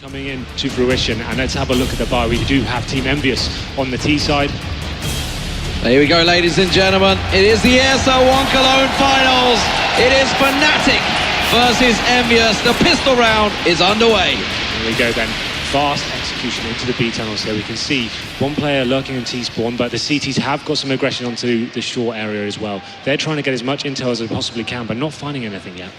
Coming in to fruition, and let's have a look at the buy. We do have Team Envyus on the T side. There we go, ladies and gentlemen. It is the ESL 1 Cologne finals. It is Fnatic versus Envyus. The pistol round is underway. Here we go then. Fast execution into the B tunnels here. We can see one player lurking in T-spawn, but the CTs have got some aggression onto the short area as well. They're trying to get as much intel as they possibly can, but not finding anything yet.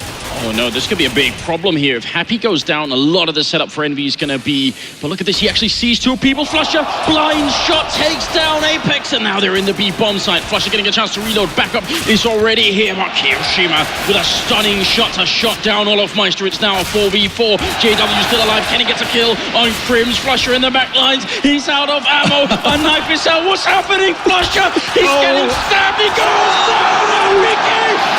Oh no, this could be a big problem here. If Happy goes down, a lot of the setup for Envy is going to be... But look at this, he actually sees two people. Flusher, blind shot, takes down Apex, and now they're in the B bomb site. Flusher getting a chance to reload. Backup is already here. Kiyoshima with a stunning shot to shot down Olofmeister. It's now a 4v4. JW still alive. Kenny gets a kill on Crims. Flusher in the back lines. He's out of ammo. A knife is out. What's happening? Flusher, he's getting stabbed. He goes down.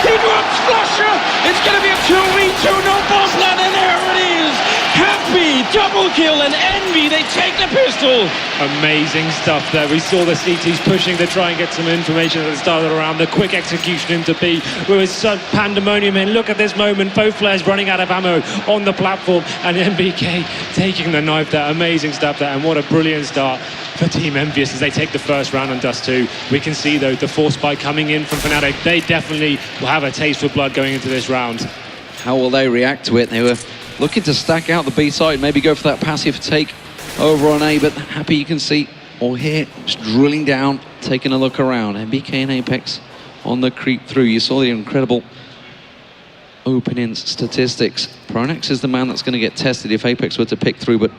He drops Flusher. It's going to be a 2v2, no bomb plan, and there it is. Happy, double kill, and Envy, they take the pistol. Amazing stuff there. We saw the CTs pushing to try and get some information at the start of the round. The quick execution into B. There was such pandemonium in. Look at this moment. Both players running out of ammo on the platform, and MBK taking the knife there. Amazing stuff there, and what a brilliant start for Team Envyus as they take the first round on Dust2. We can see, though, the force spike coming in from Fnatic. They definitely will have a taste for blood going into this round. How will they react to it? They were looking to stack out the B side, maybe go for that passive take over on A, but Happy, you can see, or hear, just drilling down, taking a look around. MBK and Apex on the creep through. You saw the incredible opening statistics. Pronax is the man that's going to get tested if Apex were to pick through, but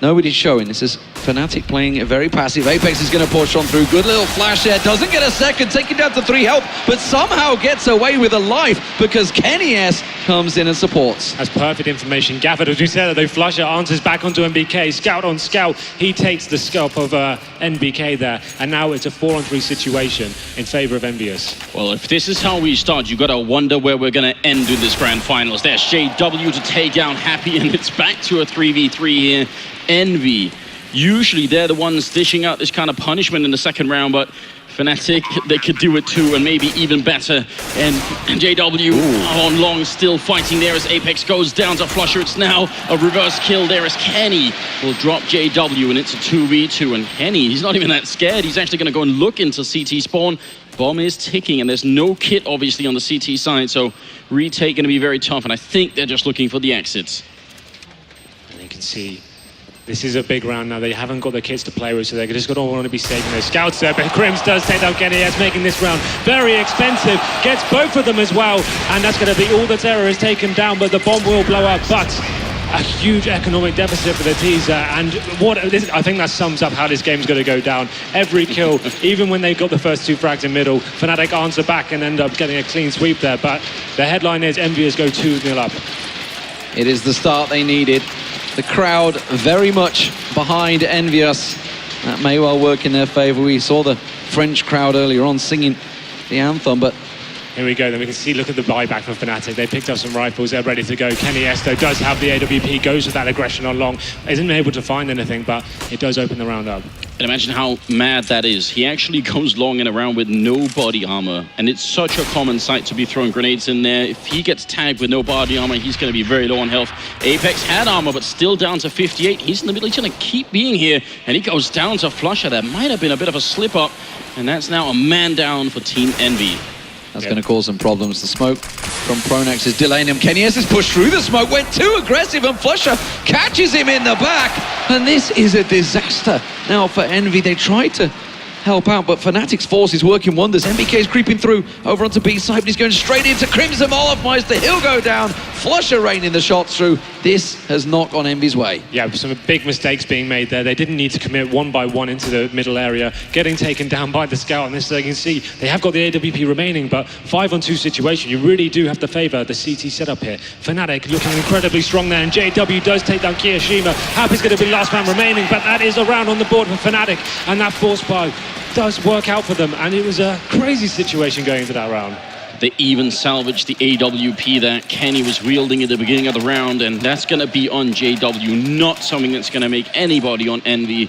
nobody's showing. This is Fnatic playing it very passive. Apex is going to push on through. Good little flash there. Doesn't get a second. Taking down to 3 health, but somehow gets away with a life because Kenny S comes in and supports. That's perfect information gathered. As we said, though, Flusher answers back onto MBK. Scout on Scout. He takes the scalp of NBK there. And now it's a 4-on-3 situation in favor of Envyus. Well, if this is how we start, you got to wonder where we're going to end in this grand finals. There's JW to take down Happy, and it's back to a 3v3 here. Envy, usually they're the ones dishing out this kind of punishment in the second round, but Fnatic, they could do it too, and maybe even better. And JW on long, still fighting there as Apex goes down to Flusher. It's now a reverse kill there as Kenny will drop JW, and it's a 2v2. And Kenny, he's not even that scared. He's actually going to go and look into CT spawn. Bomb is ticking, and there's no kit, obviously, on the CT side, so retake going to be very tough, and I think they're just looking for the exits. And you can see this is a big round now. They haven't got the kits to play with, so they're just going to want to be saving their scouts there. But Crims does take down Kenny S, making this round very expensive. Gets both of them as well, and that's going to be all the terror is taken down, but the bomb will blow up. But a huge economic deficit for the teaser, and I think that sums up how this game's going to go down. Every kill, even when they got the first 2 frags in middle, Fnatic answer back and end up getting a clean sweep there. But the headline is Envyus go 2-0 up. It is the start they needed. The crowd very much behind Envyus. That may well work in their favor. We saw the French crowd earlier on singing the anthem, but here we go, then we can see, look at the buyback from Fnatic. They picked up some rifles, they're ready to go. Kenny Esto does have the AWP, goes with that aggression on long. Isn't able to find anything, but it does open the round up. And imagine how mad that is. He actually goes long and around with no body armor, and it's such a common sight to be throwing grenades in there. If he gets tagged with no body armor, he's going to be very low on health. Apex had armor, but still down to 58. He's in the middle, he's going to keep being here, and he goes down to Flusher. That might have been a bit of a slip up, and that's now a man down for Team Envy. That's going to cause some problems. The smoke from Pronax is delaying him. Kenny S has pushed through the smoke, went too aggressive, and Flusher catches him in the back. And this is a disaster. Now for Envy, they tried to help out, but Fnatic's force is working wonders. MBK is creeping through over onto B side, but he's going straight into Crimson Olofmeister. He'll go down. Flusher raining the shots through. This has not gone Envy's way. Yeah, some big mistakes being made there. They didn't need to commit 1 by 1 into the middle area, getting taken down by the scout. And this, you can see, they have got the AWP remaining, but 5-on-2 situation, you really do have to favor the CT setup here. Fnatic looking incredibly strong there, and JW does take down Kiyoshima. Happy's going to be last man remaining, but that is a round on the board for Fnatic, and that force buy does work out for them, and it was a crazy situation going into that round. They even salvaged the AWP that Kenny was wielding at the beginning of the round, and that's going to be on JW, not something that's going to make anybody on Envy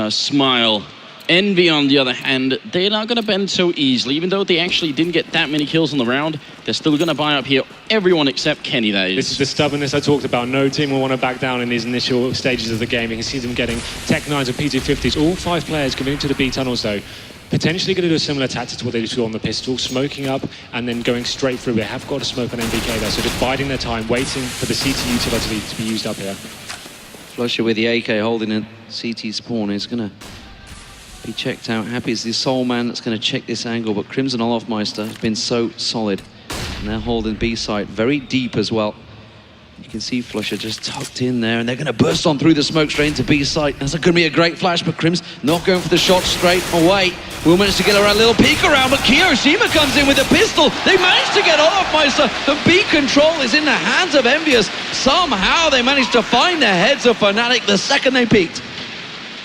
smile. Envy, on the other hand, they're not going to bend so easily. Even though they actually didn't get that many kills on the round, they're still going to buy up here. Everyone except Kenny, that is. This is the stubbornness I talked about. No team will want to back down in these initial stages of the game. You can see them getting Tech 9s and P250s. All 5 players coming into the B tunnels, though. Potentially going to do a similar tactic to what they did on the pistol, smoking up and then going straight through. They have got to smoke on MVK there, so just biding their time, waiting for the CT utility to be used up here. Flusher with the AK holding a CT spawn is going to be checked out. Happy is the sole man that's going to check this angle, but Crimson Olofmeister has been so solid. And they're holding B site very deep as well. You can see Flusher just tucked in there, and they're going to burst on through the smoke straight into B site. That's going to be a great flash, but Crim's not going for the shot straight away. Will manage to get a little peek around, but Kiyoshima comes in with a pistol. They managed to get Olofmeister. The B control is in the hands of Envyus. Somehow they managed to find the heads of Fnatic the second they peeked.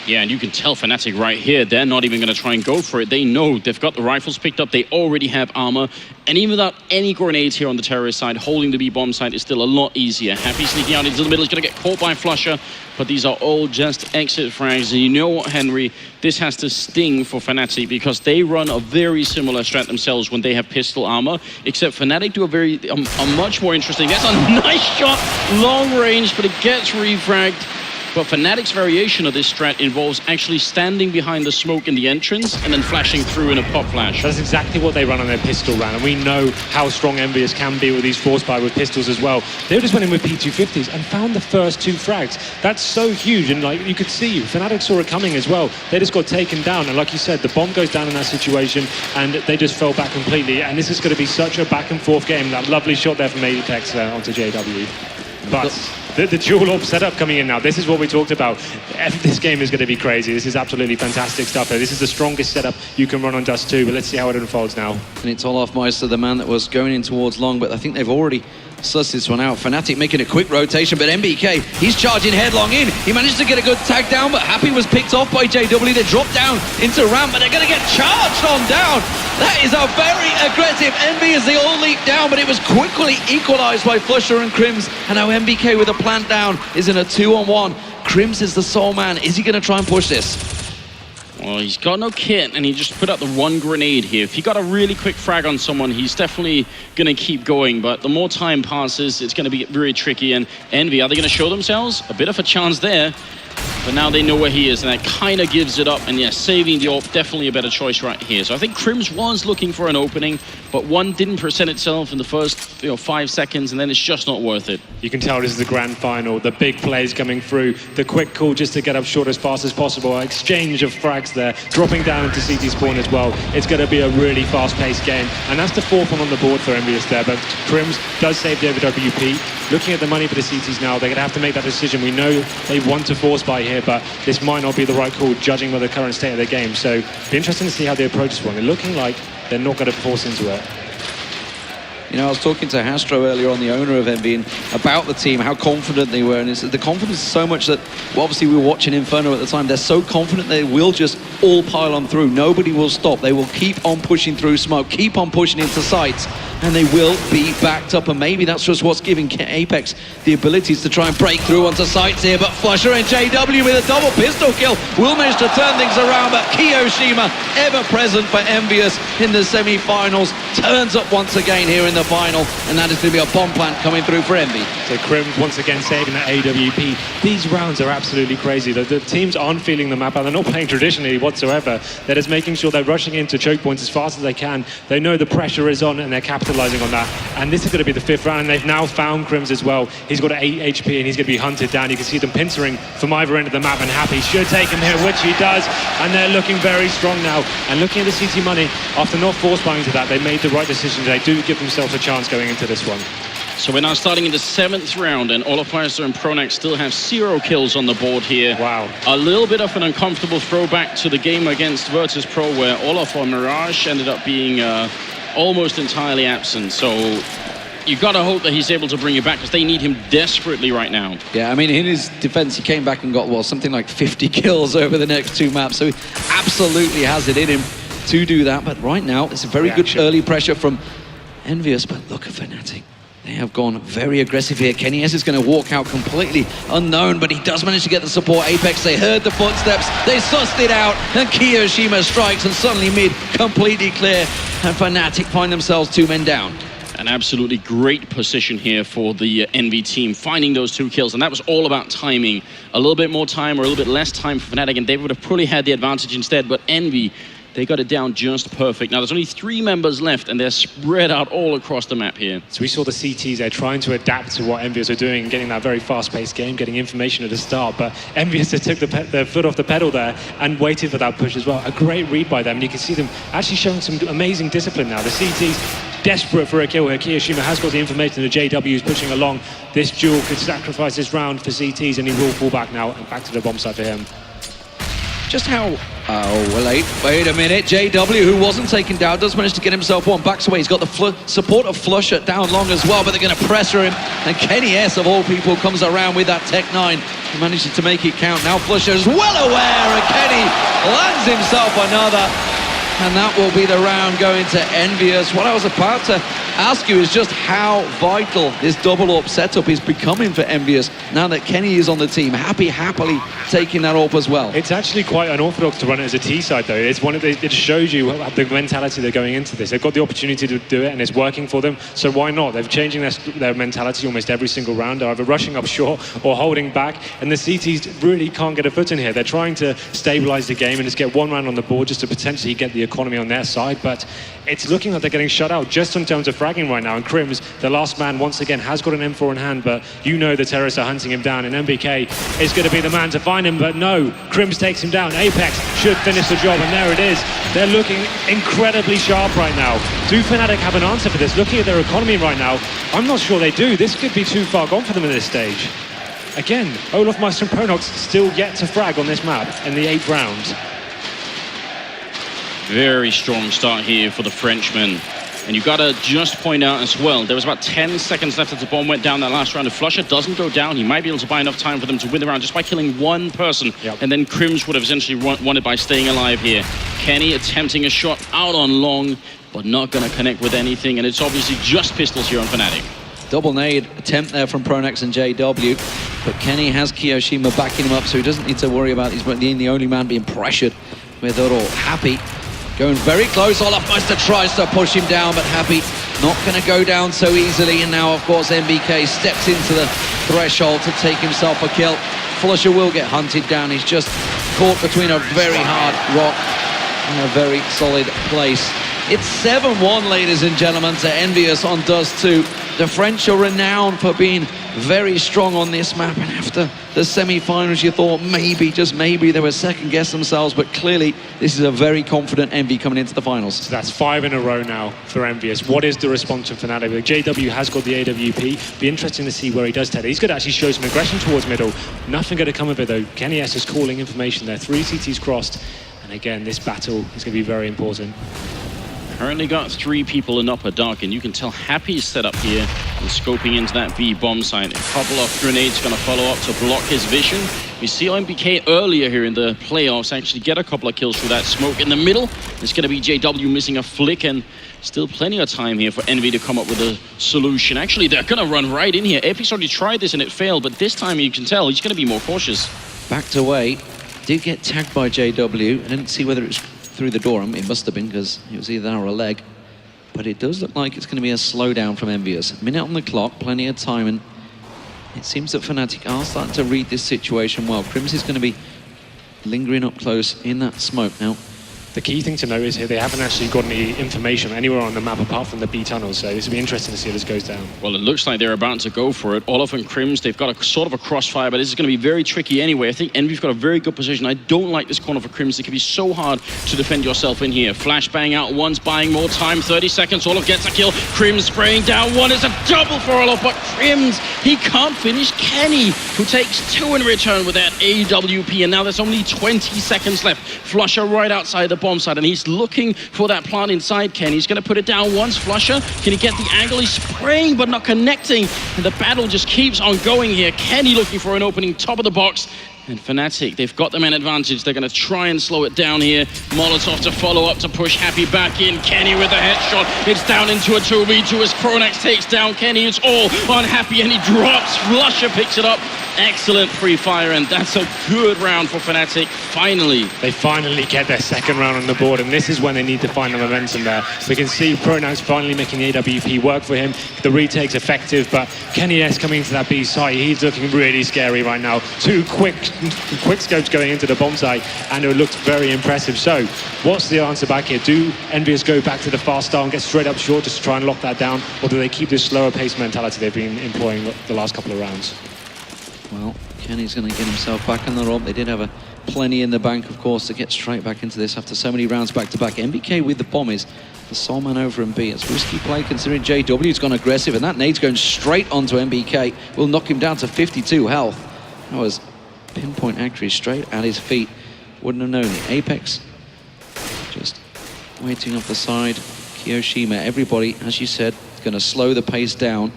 Yeah, and you can tell Fnatic right here, they're not even going to try and go for it. They know they've got the rifles picked up, they already have armor, and even without any grenades here on the terrorist side, holding the B-bomb side is still a lot easier. Happy sneaking out into the middle, is going to get caught by Flusher, but these are all just exit frags. And you know what, Henry? This has to sting for Fnatic because they run a very similar strat themselves when they have pistol armor, except Fnatic do a much more interesting. That's a nice shot, long range, but it gets refragged. But Fnatic's variation of this strat involves actually standing behind the smoke in the entrance and then flashing through in a pop flash. That's exactly what they run on their pistol round, and we know how strong Envyus can be with these force buy with pistols as well. They just went in with P250s and found the first 2 frags. That's so huge, and like you could see, Fnatic saw it coming as well. They just got taken down, and like you said, the bomb goes down in that situation, and they just fell back completely. And this is going to be such a back and forth game. That lovely shot there from Apex onto JW. But the dual orb setup coming in now, this is what we talked about. This game is going to be crazy. This is absolutely fantastic stuff here. This is the strongest setup you can run on Dust2, but let's see how it unfolds now. And it's Olofmeister, the man that was going in towards long, but I think they've already sussed this one out. Fnatic making a quick rotation, but MBK, he's charging headlong in. He managed to get a good tag down, but Happy was picked off by JW. They dropped down into ramp, but they're going to get charged on down. That is a very aggressive Envy as they all leap down, but it was quickly equalized by Flusher and Crims. And now MBK with a plant down is in a 2-on-1. Crims is the sole man. Is he going to try and push this? Well, he's got no kit, and he just put out the 1 grenade here. If he got a really quick frag on someone, he's definitely going to keep going. But the more time passes, it's going to be very tricky. And Envy, are they going to show themselves? A bit of a chance there. But now they know where he is, and that kind of gives it up. And yeah, saving the AWP, definitely a better choice right here. So I think Crims was looking for an opening, but one didn't present itself in the first 5 seconds, and then it's just not worth it. You can tell this is the grand final. The big plays coming through. The quick call just to get up short as fast as possible. Exchange of frags there. Dropping down into CT spawn as well. It's going to be a really fast-paced game. And that's the 4th one on the board for Envyus there. But Crims does save the WP. Looking at the money for the CTs now, they're going to have to make that decision. We know they want to force buy here, but this might not be the right call judging by the current state of the game. So it'll be interesting to see how they approach this one. They're looking like they're not going to force into it. You know, I was talking to Hastro earlier on, the owner of Envy, about the team, how confident they were. And the confidence is so much that, well, obviously we were watching Inferno at the time. They're so confident they will just all pile on through. Nobody will stop. They will keep on pushing through smoke, keep on pushing into sites, and they will be backed up. And maybe that's just what's giving Apex the abilities to try and break through onto sites here. But Flusher and JW with a double pistol kill will manage to turn things around. But Kiyoshima, ever present for Envyus in the semi-finals, turns up once again here in the final, and that is going to be a bomb plant coming through for Envy. So Crims once again saving that AWP. These rounds are absolutely crazy. The teams aren't feeling the map, and they're not playing traditionally whatsoever. They're just making sure they're rushing into choke points as fast as they can. They know the pressure is on, and they're capitalizing on that. And this is going to be the 5th round, and they've now found Crims as well. He's got 8 HP, and he's going to be hunted down. You can see them pincering from either end of the map, and Happy should take him here, which he does. And they're looking very strong now. And looking at the CT money, after not force buying to that, they made the right decision. They do give themselves a chance going into this one. So we're now starting in the 7th round, and Olofmeister and Pronax still have 0 kills on the board here. Wow. A little bit of an uncomfortable throwback to the game against Virtus Pro, where Olaf or Mirage ended up being almost entirely absent. So you got to hope that he's able to bring it back, because they need him desperately right now. Yeah, I mean, in his defense, he came back and got, well, something like 50 kills over the next 2 maps. So he absolutely has it in him to do that. But right now, it's a very good early pressure from Envyus. But look at Fnatic. They have gone very aggressive here. Kenny S is going to walk out completely unknown, but he does manage to get the support. Apex, they heard the footsteps, they sussed it out, and Kiyoshima strikes, and suddenly mid completely clear, and Fnatic find themselves 2 men down. An absolutely great position here for the Envy team, finding those 2 kills, and that was all about timing. A little bit more time or a little bit less time for Fnatic, and they would have probably had the advantage instead, but Envy, they got it down just perfect. Now, there's only 3 members left, and they're spread out all across the map here. So we saw the CTs there trying to adapt to what Envyus are doing, getting that very fast-paced game, getting information at the start, but Envyus took their foot off the pedal there and waited for that push as well. A great read by them, and you can see them actually showing some amazing discipline now. The CTs desperate for a kill here. Kiyoshima has got the information, the JW is pushing along. This duel could sacrifice this round for CTs, and he will fall back now, and back to the bomb site for him. Just how... Oh, wait a minute. JW, who wasn't taken down, does manage to get himself one. Backs away. He's got the support of Flusher down long as well, but they're going to pressure him. And Kenny S, of all people, comes around with that Tech 9. He manages to make it count. Now Flusher is well aware, and Kenny lands himself another. And that will be the round going to Envyus. What I was about to ask you is just how vital this double-AWP setup is becoming for Envyus now that Kenny is on the team. Happily taking that AWP as well. It's actually quite unorthodox to run it as a T side, though. It's it shows you the mentality they're going into this. They've got the opportunity to do it, and it's working for them. So why not? They're changing their mentality almost every single round. They're either rushing up short or holding back, and the CTs really can't get a foot in here. They're trying to stabilize the game and just get 1 round on the board just to potentially get the economy on their side, but it's looking like they're getting shut out just in terms of fragging right now. And Crims, the last man, once again has got an M4 in hand, but you know the terrorists are hunting him down, and MBK is going to be the man to find him, but no, Crims takes him down. Apex should finish the job, and there it is. They're looking incredibly sharp right now. Do Fnatic have an answer for this? Looking at their economy right now, I'm not sure they do. This could be too far gone for them at this stage. Again, Olaf Meister and Pronox still yet to frag on this map in the 8th round. Very strong start here for the Frenchman. And you've got to just point out as well, there was about 10 seconds left as the bomb went down that last round. If Flusher doesn't go down, he might be able to buy enough time for them to win the round just by killing 1 person. Yep. And then Crims would have essentially won it by staying alive here. Kenny attempting a shot out on long, but not going to connect with anything. And it's obviously just pistols here on Fnatic. Double nade attempt there from Pronax and JW, but Kenny has Kiyoshima backing him up, so he doesn't need to worry about being the only man being pressured with it all. Happy going very close. Olaf Meister tries to push him down, but Happy not going to go down so easily. And now, of course, MBK steps into the threshold to take himself a kill. Flusher will get hunted down. He's just caught between a very hard rock and a very solid place. It's 7-1, ladies and gentlemen, to Envyus on Dust2. The French are renowned for being very strong on this map, and after the semi-finals you thought maybe, just maybe, they were second-guess themselves, but clearly this is a very confident Envy coming into the finals. So that's 5 in a row now for Envyus. What is the response from Fnatic? JW has got the AWP. Be interesting to see where he does take it. He's going to actually show some aggression towards middle. Nothing going to come of it, though. Kenny S is calling information there. 3 CTs crossed, and again, this battle is going to be very important. Currently got 3 people in upper dark, and you can tell Happy's set up here and scoping into that B bomb site. A couple of grenades going to follow up to block his vision. We see MBK earlier here in the playoffs actually get a couple of kills through that smoke in the middle. It's going to be JW missing a flick, and still plenty of time here for Envy to come up with a solution. Actually, they're going to run right in here. Epic's already tried this and it failed, but this time you can tell he's going to be more cautious. Backed away. Did get tagged by JW. I didn't see whether it was through the door. It must have been, because it was either that or a leg. But it does look like it's going to be a slowdown from Envyus. A minute on the clock, plenty of time, and it seems that Fnatic are starting to read this situation well. Crims is going to be lingering up close in that smoke now. The key thing to note is here they haven't actually got any information anywhere on the map apart from the B tunnel, so this will be interesting to see how this goes down. Well, it looks like they're about to go for it. Olaf and Crims, they've got a sort of a crossfire, but this is going to be very tricky anyway. I think Envy's got a very good position. I don't like this corner for Crims. It can be so hard to defend yourself in here. Flashbang out once, buying more time, 30 seconds. Olaf gets a kill. Crims spraying down one. It's a double for Olaf, but Crims, he can't finish Kenny, who takes 2 in return with that AWP, and now there's only 20 seconds left. Flusher right outside the bomb side, and he's looking for that plant inside Ken. He's going to put it down once. Flusher, can he get the angle? He's spraying, but not connecting. And the battle just keeps on going here. Kenny looking for an opening top of the box. And Fnatic, they've got them an advantage. They're going to try and slow it down here. Molotov to follow up to push Happy back in. Kenny with a headshot. It's down into a 2v2 as Pronax takes down Kenny. It's all on Happy and he drops. Flusher picks it up. Excellent free fire, and that's a good round for Fnatic. Finally. They finally get their second round on the board, and this is when they need to find the momentum there. We can see Pronax finally making AWP work for him. The retake's effective, but Kenny S coming into that B site, he's looking really scary right now. Two quick scopes going into the bomb site, and it looked very impressive. So, what's the answer back here? Do Envyus go back to the fast start and get straight up short just to try and lock that down, or do they keep this slower pace mentality they've been employing the last couple of rounds? Well, Kenny's going to get himself back on the rope. They did have plenty in the bank, of course, to get straight back into this after so many rounds back-to-back. MBK with the bomb is the sole man over in B. It's risky play considering JW's gone aggressive, and that nade's going straight onto MBK. Will knock him down to 52 health. That was pinpoint accuracy straight at his feet. Wouldn't have known it. Apex just waiting off the side. Kiyoshima, everybody, as you said, going to slow the pace down.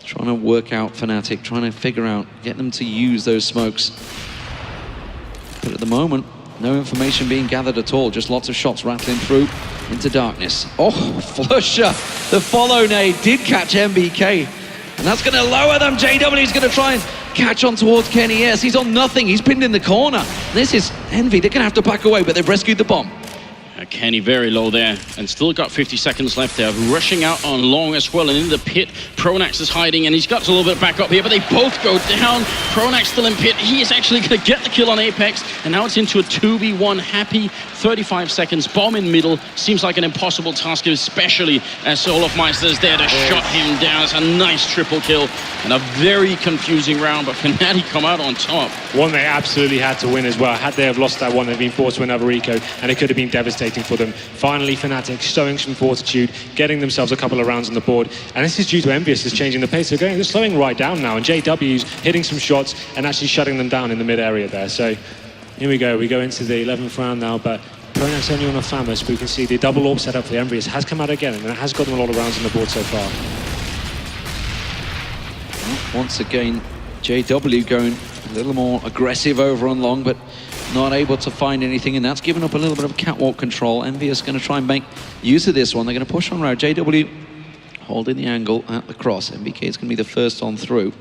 Trying to work out Fnatic, trying to figure out, get them to use those smokes. But at the moment, no information being gathered at all, just lots of shots rattling through into darkness. Oh, Flusher, the follow nade did catch MBK, and that's going to lower them. JW's going to try and catch on towards Kenny S. He's on nothing, he's pinned in the corner. This is Envy, they're going to have to back away, but they've rescued the bomb. Kenny very low there, and still got 50 seconds left there. Rushing out on long as well, and in the pit, Pronax is hiding, and he's got a little bit back up here, but they both go down. Pronax still in pit. He is actually going to get the kill on Apex, and now it's into a 2v1. Happy 35 seconds. Bomb in middle. Seems like an impossible task, especially as Olofmeister is there to shut him down. It's a nice triple kill, and a very confusing round, but Fnatic come out on top. One they absolutely had to win as well. Had they have lost that one, they'd been forced to another eco, and it could have been devastating for them. Finally, Fnatic showing some fortitude, getting themselves a couple of rounds on the board, and this is due to Envyus is changing the pace. They're slowing right down now, and JW's hitting some shots and actually shutting them down in the mid area there. So here we go into the 11th round now, but Pronax only on a Famous, but we can see the double AWP setup for the Envyus has come out again, and it has got them a lot of rounds on the board so far. Once again, JW going a little more aggressive over on long, but not able to find anything, and that's given up a little bit of catwalk control. Envyus going to try and make use of this one. They're going to push on round. JW holding the angle at the cross. MBK is going to be the first on through.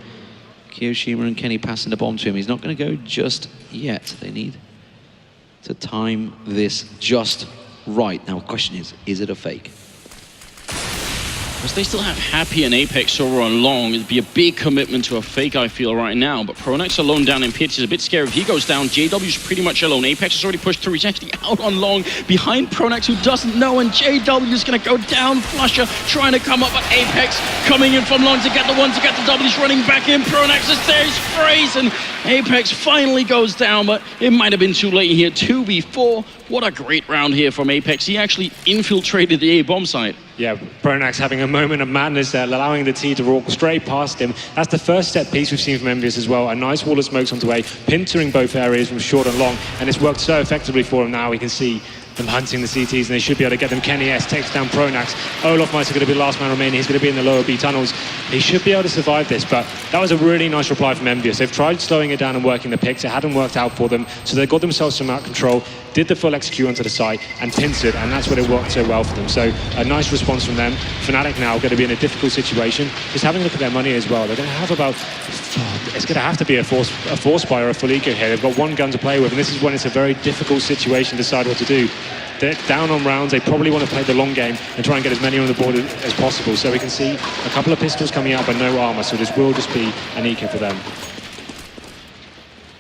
Kiyoshima and Kenny passing the bomb to him. He's not going to go just yet. They need to time this just right. Now, the question is it a fake? Because they still have Happy and Apex over on long. It'd be a big commitment to a fake, I feel, right now. But Pronax alone down in pits is a bit scary. If he goes down, JW's pretty much alone. Apex has already pushed through. He's actually out on long behind Pronax, who doesn't know. And JW's going to go down. Flusher trying to come up, but Apex coming in from long to get the one, to get the double. He's running back in. Pronax is there. He's frozen. Apex finally goes down, but it might have been too late here. 2v4. What a great round here from Apex. He actually infiltrated the A bomb site. Yeah, Pronax having a moment of madness there, allowing the T to walk straight past him. That's the first set piece we've seen from Envyus as well. A nice wall of smokes onto A, pintering both areas from short and long, and it's worked so effectively for him now. We can see them hunting the CTs, and they should be able to get them. Kenny S takes down Pronax. Olofmeister going to be the last man remaining. He's going to be in the lower B tunnels. He should be able to survive this, but that was a really nice reply from Envyus. They've tried slowing it down and working the picks. It hadn't worked out for them, so they got themselves some out control, did the full execute onto the site, and pincered, and that's what it worked so well for them. So a nice response from them. Fnatic now going to be in a difficult situation. Just having a look at their money as well. They're going to have about, it's going to have to be a force buy or a full eco here. They've got one gun to play with, and this is when it's a very difficult situation to decide what to do. They're down on rounds. They probably want to play the long game and try and get as many on the board as possible. So we can see a couple of pistols coming out, but no armor. So this will just be an eco for them.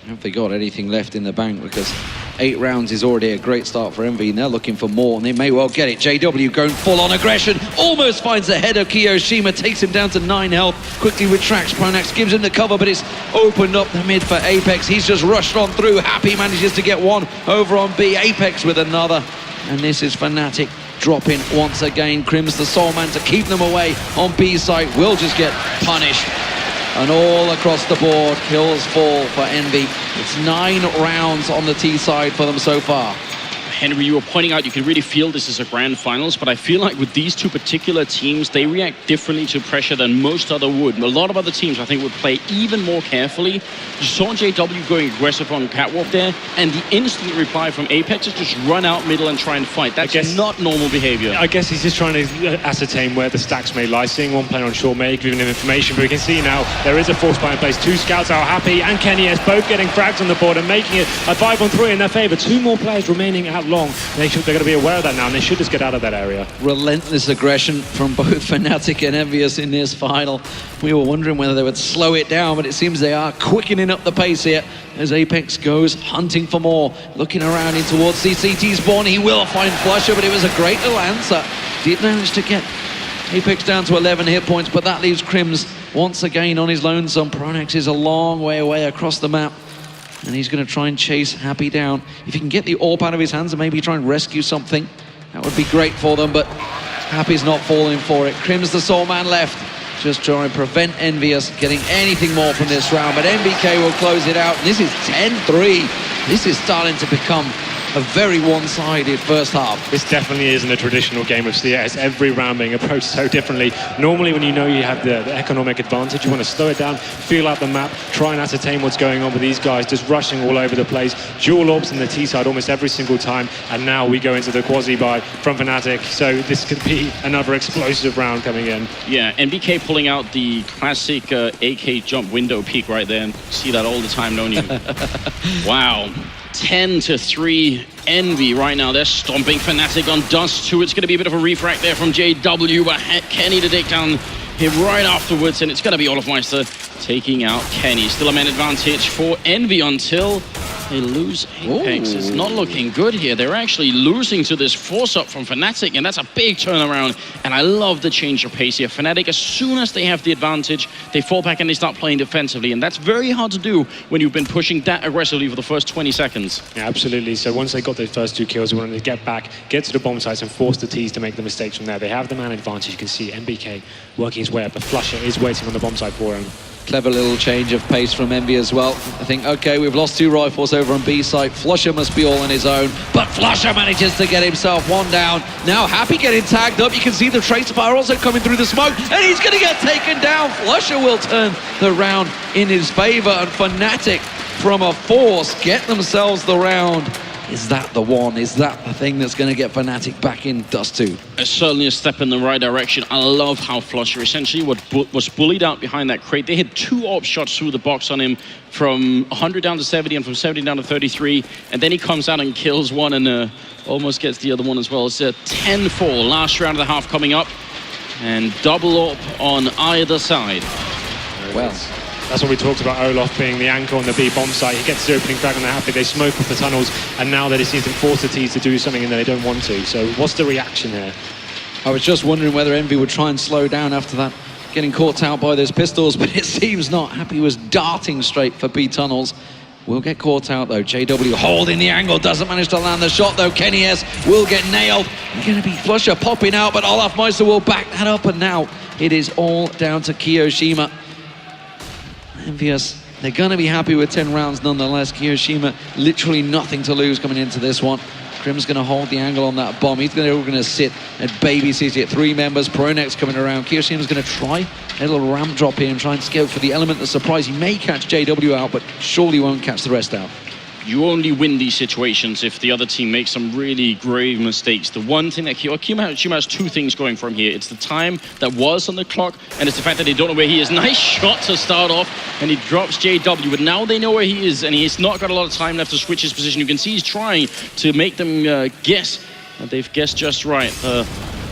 Have they got anything left in the bank? Because 8 rounds is already a great start for Envy, and they're looking for more, and they may well get it. JW going full on aggression, almost finds the head of Kiyoshima, takes him down to 9 health, quickly retracts. Pronax gives him the cover, but it's opened up the mid for Apex. He's just rushed on through. Happy manages to get one over on B. Apex with another, and this is Fnatic dropping once again. Crim's the sole man to keep them away on B site. Will just get punished. And all across the board, kills fall for Envy. It's 9 rounds on the T side for them so far. Henry, you were pointing out, you can really feel this is a grand finals, but I feel like with these two particular teams, they react differently to pressure than most other would. A lot of other teams, I think, would play even more carefully. You saw JW going aggressive on catwalk there, and the instant reply from Apex is just run out middle and try and fight. That's not normal behavior. I guess he's just trying to ascertain where the stacks may lie. Seeing one player on short may, giving him information, but we can see now there is a force buy in place. Two scouts are happy, and Kenny S both getting frags on the board and making it a 5-on-3 in their favor. Two more players remaining out long. They're going to be aware of that now, and they should just get out of that area. Relentless aggression from both Fnatic and Envyus in this final. We were wondering whether they would slow it down, but it seems they are quickening up the pace here as Apex goes hunting for more. Looking around in towards CCT's spawn. He will find Flusher, but it was a great little answer. Did manage to get Apex down to 11 hit points, but that leaves Crims once again on his lonesome. Pronex is a long way away across the map, and he's going to try and chase Happy down. If he can get the AWP out of his hands and maybe try and rescue something, that would be great for them, but Happy's not falling for it. Crims, the sole man left, just trying to prevent Envyus getting anything more from this round, but NBK will close it out. This is 10-3. This is starting to become a very one-sided first half. This definitely isn't a traditional game of CS. Every round being approached so differently. Normally when you know you have the economic advantage, you want to slow it down, feel out the map, try and ascertain what's going on with these guys just rushing all over the place. Dual orbs in the T side almost every single time, and now we go into the quasi buy from Fnatic, so this could be another explosive round coming in. Yeah, NBK pulling out the classic AK jump window peek right there, and see that all the time, don't you? Wow. 10-3 Envy right now. They're stomping Fnatic on Dust2. It's going to be a bit of a refract there from JW, but Kenny to take down him right afterwards, and it's going to be Olofmeister taking out Kenny. Still a man advantage for Envy until they lose Apex. It's not looking good here. They're actually losing to this force-up from Fnatic, and that's a big turnaround, and I love the change of pace here. Fnatic, as soon as they have the advantage, they fall back and they start playing defensively, and that's very hard to do when you've been pushing that aggressively for the first 20 seconds. Yeah, absolutely. So once they got those first two kills, they wanted to get back, get to the bomb sites and force the T's to make the mistakes from there. They have the man advantage. You can see MBK working his way up, but Flusher is waiting on the bomb site for him. Clever little change of pace from Envy as well. I think, okay, we've lost two rifles over on B site. Flusher must be all on his own, but Flusher manages to get himself one down. Now Happy getting tagged up. You can see the tracer fire also coming through the smoke, and he's going to get taken down. Flusher will turn the round in his favor, and Fnatic from a force get themselves the round. Is that the one? Is that the thing that's going to get Fnatic back in Dust2? It's certainly a step in the right direction. I love how Flusher essentially was bullied out behind that crate. They hit two AWP shots through the box on him from 100 down to 70 and from 70 down to 33. And then he comes out and kills one and almost gets the other one as well. It's a 10-4. Last round of the half coming up. And double AWP on either side. Well, that's what we talked about, Olof being the anchor on the B bomb site. He gets the opening frag and they're happy. They smoke off the tunnels, and now they just need to force the T's to do something and they don't want to. So what's the reaction here? I was just wondering whether Envy would try and slow down after that, getting caught out by those pistols, but it seems not. Happy was darting straight for B tunnels. Will get caught out though. JW holding the angle, doesn't manage to land the shot though. Kenny S will get nailed. It's going to be Flusher popping out, but Olofmeister will back that up, and now it is all down to Kiyoshima. Envious, they're going to be happy with 10 rounds nonetheless. Kiyoshima, literally nothing to lose coming into this one. Krim's going to hold the angle on that bomb. He's going to sit and babysit it. Three members, Pronex coming around. Kiyoshima's going to try a little ramp drop here and try and scale for the element of surprise. He may catch JW out, but surely won't catch the rest out. You only win these situations if the other team makes some really grave mistakes. The one thing that Kiyoshima has two things going for him here. It's the time that was on the clock, and it's the fact that they don't know where he is. Nice shot to start off, and he drops JW, but now they know where he is, and he's not got a lot of time left to switch his position. You can see he's trying to make them guess, and they've guessed just right.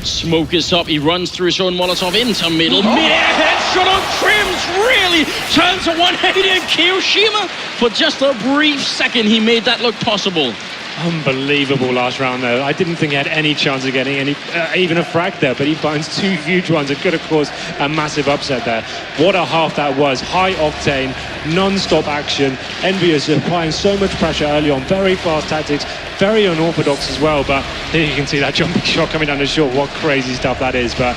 Smoke is up, he runs through his own Molotov into middle. Mid-air headshot on Crims, really turns a 180, and Kiyoshima, for just a brief second, he made that look possible. Unbelievable last round though. I didn't think he had any chance of getting any, even a frag there, but he finds two huge ones. It could have caused a massive upset there. What a half that was. High octane, non-stop action. Envyus applying so much pressure early on. Very fast tactics, very unorthodox as well, but here you can see that jumping shot coming down the short. What crazy stuff that is. But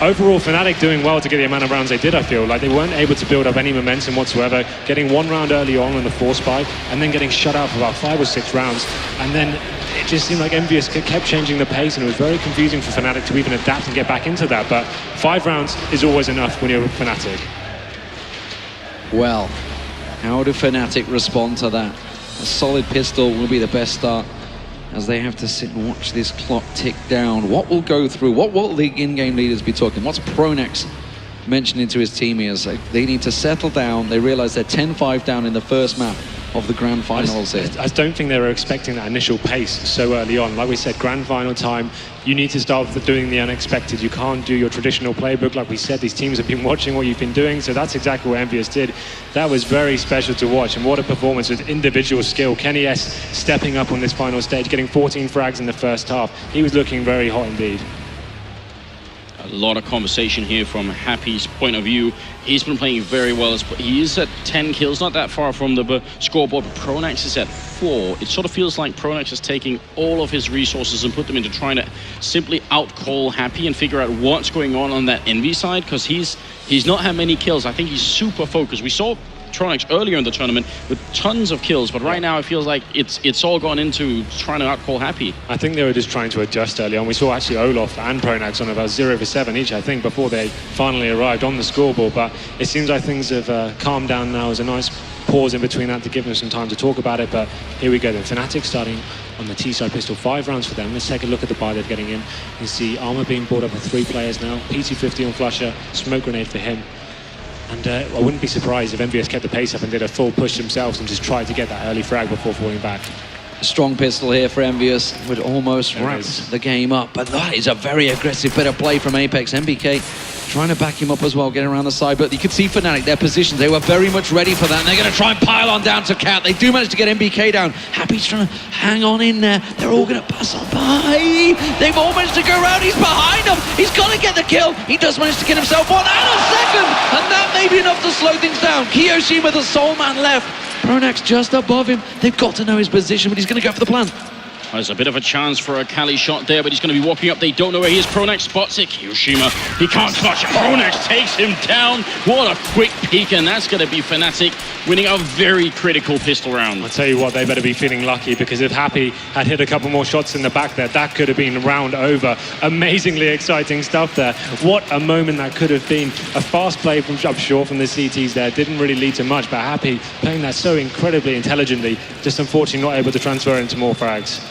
overall, Fnatic doing well to get the amount of rounds they did, I feel. Like they weren't able to build up any momentum whatsoever, getting one round early on the force spike, and then getting shut out for about 5 or 6 rounds. And then it just seemed like Envyus kept changing the pace, and it was very confusing for Fnatic to even adapt and get back into that. But 5 rounds is always enough when you're Fnatic. Well, how do Fnatic respond to that? A solid pistol will be the best start, as they have to sit and watch this clock tick down. What will go through? What will the in-game leaders be talking? What's Pronax mentioning to his team here? So they need to settle down. They realize they're 10-5 down in the first map of the grand finals here. I don't think they were expecting that initial pace so early on. Like we said, grand final time, you need to start doing the unexpected. You can't do your traditional playbook. Like we said, these teams have been watching what you've been doing, so that's exactly what Envyus did. That was very special to watch, and what a performance with individual skill. Kenny S stepping up on this final stage, getting 14 frags in the first half. He was looking very hot indeed. A lot of conversation here from Happy's point of view. He's been playing very well. He is at 10 kills, not that far from the scoreboard, but Pronax is at 4. It sort of feels like Pronax is taking all of his resources and put them into trying to simply outcall Happy and figure out what's going on that Envy side, because he's not had many kills. I think he's super focused. We saw Pronax earlier in the tournament with tons of kills, but right now it feels like it's all gone into trying to outcall Happy. I think they were just trying to adjust early on. We saw actually Olaf and Pronax on about 0 for 7 each, I think, before they finally arrived on the scoreboard. But it seems like things have calmed down now. There's a nice pause in between that to give them some time to talk about it. But here we go then. Fnatic starting on the T-side pistol, 5 rounds for them. Let's take a look at the buy they're getting in. You see Armor being brought up with 3 players now. PT50 on Flusher, smoke grenade for him. And I wouldn't be surprised if Envyus kept the pace up and did a full push themselves and just tried to get that early frag before falling back. Strong pistol here for Envyus, would almost wrap the game up, but that is a very aggressive bit of play from Apex. MBK trying to back him up as well, get around the side, but you could see Fnatic, their positions, they were very much ready for that, and they're going to try and pile on down to Cat. They do manage to get MBK down. Happy's trying to hang on in there. They're all going to pass on by. They've all managed to go around. He's behind them. He's got to get the kill. He does manage to get himself one and a second, and that may be enough to slow things down. Kiyoshima, the sole man left. Pronax just above him. They've got to know his position, but he's going to go for the plant. There's a bit of a chance for a Kali shot there, but he's going to be walking up. They don't know where he is. Pronax spots it. Hiroshima, he can't clutch it. Pronax takes him down. What a quick peek, and that's going to be Fnatic winning a very critical pistol round. I'll tell you what, they better be feeling lucky, because if Happy had hit a couple more shots in the back there, that could have been round over. Amazingly exciting stuff there. What a moment that could have been. A fast play from, I'm sure, from the CTs there. Didn't really lead to much, but Happy playing that so incredibly intelligently, just unfortunately not able to transfer into more frags.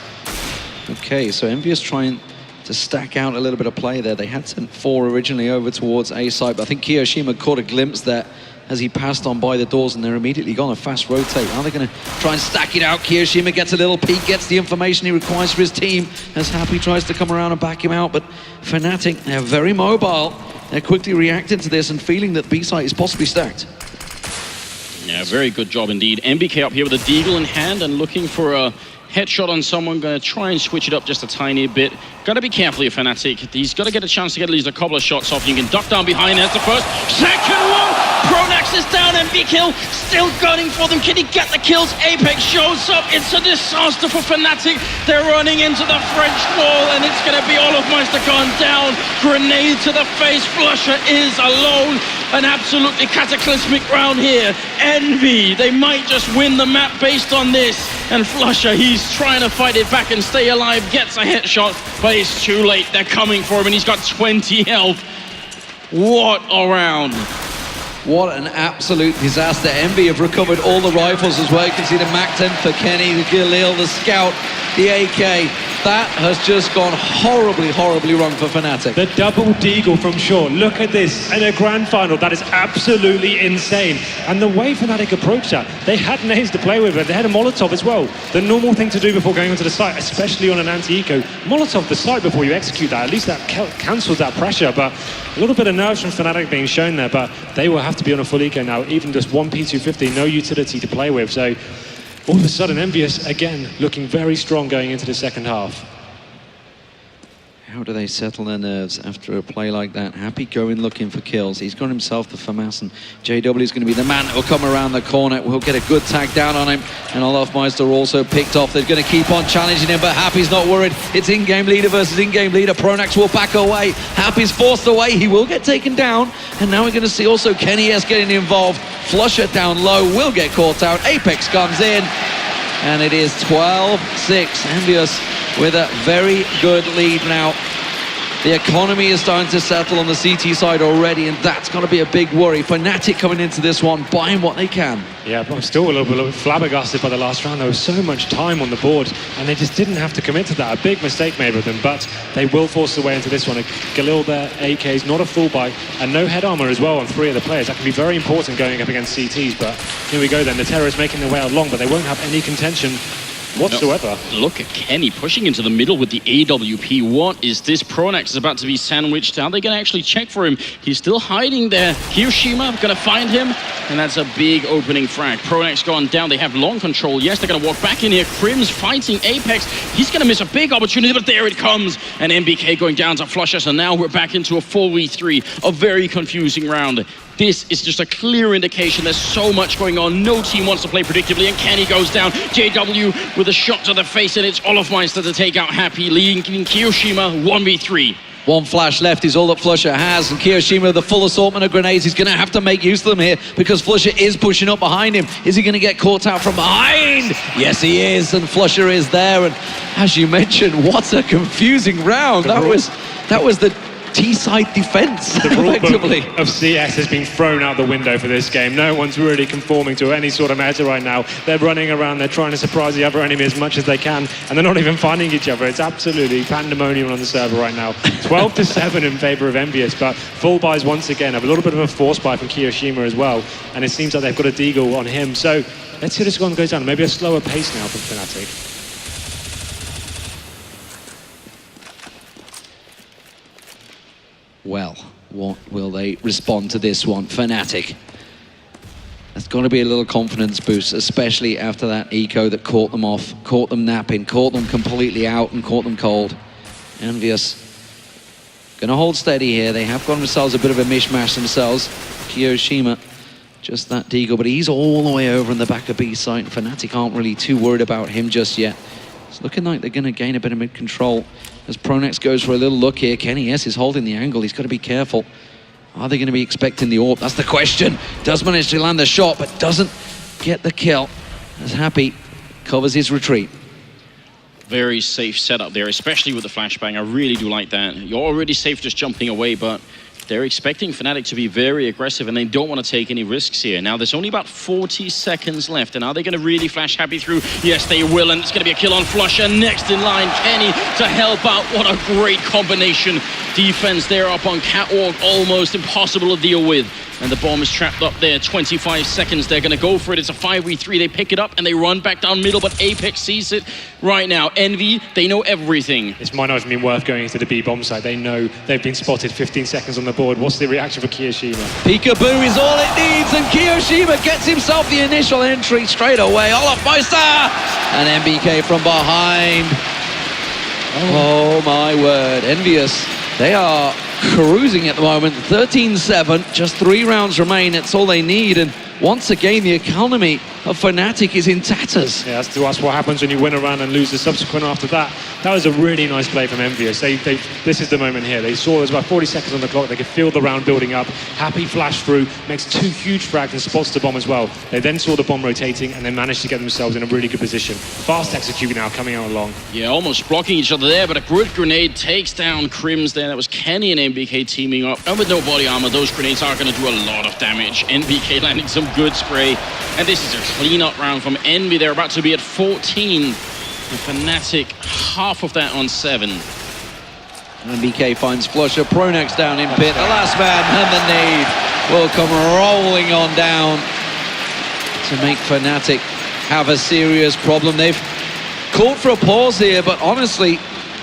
Okay, so Envyus trying to stack out a little bit of play there. They had sent 4 originally over towards A side, but I think Kiyoshima caught a glimpse there as he passed on by the doors, and they're immediately gone a fast rotate. Are they going to try and stack it out? Kiyoshima gets a little peek, gets the information he requires for his team as Happy tries to come around and back him out, but Fnatic, they're very mobile. They're quickly reacting to this and feeling that B side is possibly stacked. Yeah, very good job indeed. MBK up here with a deagle in hand and looking for a headshot on someone. Going to try and switch it up just a tiny bit. Got to be careful here, Fnatic. He's got to get a chance to get at least a couple of shots off. You can duck down behind. There's the first. Second one! Pronax is down. MBK still gunning for them. Can he get the kills? Apex shows up. It's a disaster for Fnatic. They're running into the French wall, and it's going to be all of Meister gone down. Grenade to the face. Flusher is alone. An absolutely cataclysmic round here. Envy, they might just win the map based on this. And Flusher, he's trying to fight it back and stay alive. Gets a headshot, but it's too late. They're coming for him, and he's got 20 health. What a round. What an absolute disaster. Envy have recovered all the rifles as well. You can see the MAC-10 for Kenny, the Galil, the Scout, the AK. That has just gone horribly, horribly wrong for Fnatic. The double deagle from Shaw. Look at this in a grand final. That is absolutely insane. And the way Fnatic approached that, they had nades to play with, but they had a Molotov as well. The normal thing to do before going onto the site, especially on an anti-eco, Molotov the site before you execute that. At least that cancels that pressure. But a little bit of nerves from Fnatic being shown there, but they will have to be on a full eco now. Even just one P250, no utility to play with. So all of a sudden, Envyus, again, looking very strong going into the second half. How do they settle their nerves after a play like that? Happy going looking for kills. He's got himself the FAMAS, and JW is going to be the man that will come around the corner. We'll get a good tag down on him. And Olafmeister also picked off. They're going to keep on challenging him, but Happy's not worried. It's in-game leader versus in-game leader. Pronax will back away. Happy's forced away. He will get taken down. And now we're going to see also Kenny S getting involved. Flusher down low will get caught out. Apex comes in. And it is 12-6. Envyus with a very good lead now. The economy is starting to settle on the CT side already, and that's got to be a big worry. Fnatic coming into this one, buying what they can. Yeah, but I'm still a little bit flabbergasted by the last round. There was so much time on the board, and they just didn't have to commit to that. A big mistake made with them, but they will force their way into this one. Galil there, AK's not a full buy, and no head armor as well on 3 of the players. That can be very important going up against CTs, but here we go then. The Terrorists making their way out long, but they won't have any contention whatsoever. No, look at Kenny pushing into the middle with the AWP. What is this? Pronax is about to be sandwiched. Are they going to actually check for him? He's still hiding there. Hiroshima going to find him, and that's a big opening frag. Pronax gone down. They have long control. Yes, they're going to walk back in here. Crim's fighting Apex. He's going to miss a big opportunity, but there it comes. And MBK going down to Flusher. So now we're back into a 4v3. A very confusing round. This is just a clear indication there's so much going on. No team wants to play predictably, and Kenny goes down. JW with a shot to the face, and it's Olafmeister to take out Happy, leading Kiyoshima 1v3. One flash left is all that Flusher has, and Kiyoshima, the full assortment of grenades, he's going to have to make use of them here because Flusher is pushing up behind him. Is he going to get caught out from behind? Yes, he is, and Flusher is there. And as you mentioned, what a confusing round. That was the T-side defense, the rule effectively. book of CS has been thrown out the window for this game. No one's really conforming to any sort of meta right now. They're running around, they're trying to surprise the other enemy as much as they can, and they're not even finding each other. It's absolutely pandemonium on the server right now. 12-7 in favor of Envyus, but full buys once again. Have a little bit of a force buy from Kiyoshima as well, and it seems like they've got a deagle on him. So let's see this one goes down. Maybe a slower pace now from Fnatic. Well, what will they respond to this one? Fnatic. There's got to be a little confidence boost, especially after that eco that caught them off, caught them napping, caught them completely out, and caught them cold. Envyus going to hold steady here. They have got themselves a bit of a mishmash themselves. Kiyoshima, just that deagle, but he's all the way over in the back of B site. Fnatic aren't really too worried about him just yet. It's looking like they're going to gain a bit of mid-control as Pronax goes for a little look here. Kenny S is holding the angle. He's got to be careful. Are they going to be expecting the AWP? That's the question. Does manage to land the shot, but doesn't get the kill as Happy covers his retreat. Very safe setup there, especially with the flashbang. I really do like that. You're already safe just jumping away, but they're expecting Fnatic to be very aggressive, and they don't want to take any risks here. Now, there's only about 40 seconds left, and are they going to really flash Happy through? Yes, they will, and it's going to be a kill on Flusher. Next in line, Kenny to help out. What a great combination. Defense there up on Catwalk, almost impossible to deal with. And the bomb is trapped up there. 25 seconds. They're going to go for it. It's a 5v3. They pick it up and they run back down middle, but Apex sees it right now. Envy, they know everything. This might not even be worth going into the B bomb site. They know they've been spotted. 15 seconds on the board. What's the reaction for Kiyoshima? Peekaboo is all it needs, and Kiyoshima gets himself the initial entry straight away. Olafmeister! And MBK from behind. Oh my word. Envyus, they are cruising at the moment. 13-7, just 3 rounds remain. It's all they need, and once again the economy of Fnatic is in tatters. Yeah, that's what happens when you win a round and lose the subsequent after that. That was a really nice play from Envyus. This is the moment here. They saw there was about 40 seconds on the clock. They could feel the round building up. Happy flash through, makes 2 huge frags and spots the bomb as well. They then saw the bomb rotating, and they managed to get themselves in a really good position. Fast executing now, coming out along. Yeah, almost blocking each other there, but a good grenade takes down Crims there. That was Kenny and MBK teaming up. And with no body armor, those grenades are going to do a lot of damage. MBK landing some good spray. And this is a clean-up round from Envy. They're about to be at 14. And Fnatic, half of that on 7. MBK finds Flusher. Pronax down in pit. The last man and the nade will come rolling on down to make Fnatic have a serious problem. They've called for a pause here, but honestly,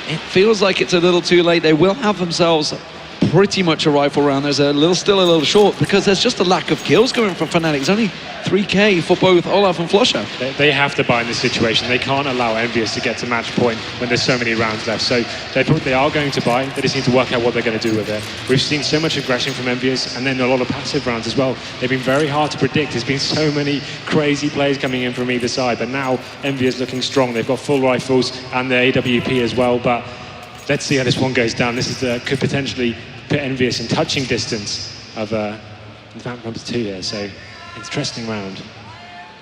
it feels like it's a little too late. They will have themselves pretty much a rifle round. There's still a little short because there's just a lack of kills coming from Fnatic. It's only 3k for both Olaf and Flusha. They have to buy in this situation. They can't allow Envyus to get to match point when there's so many rounds left. So they are going to buy. They just need to work out what they're going to do with it. We've seen so much aggression from Envyus and then a lot of passive rounds as well. They've been very hard to predict. There's been so many crazy plays coming in from either side. But now Envyus looking strong. They've got full rifles and the AWP as well. But let's see how this one goes down. This is could potentially put Envyus in touching distance of number 2 here. So interesting round.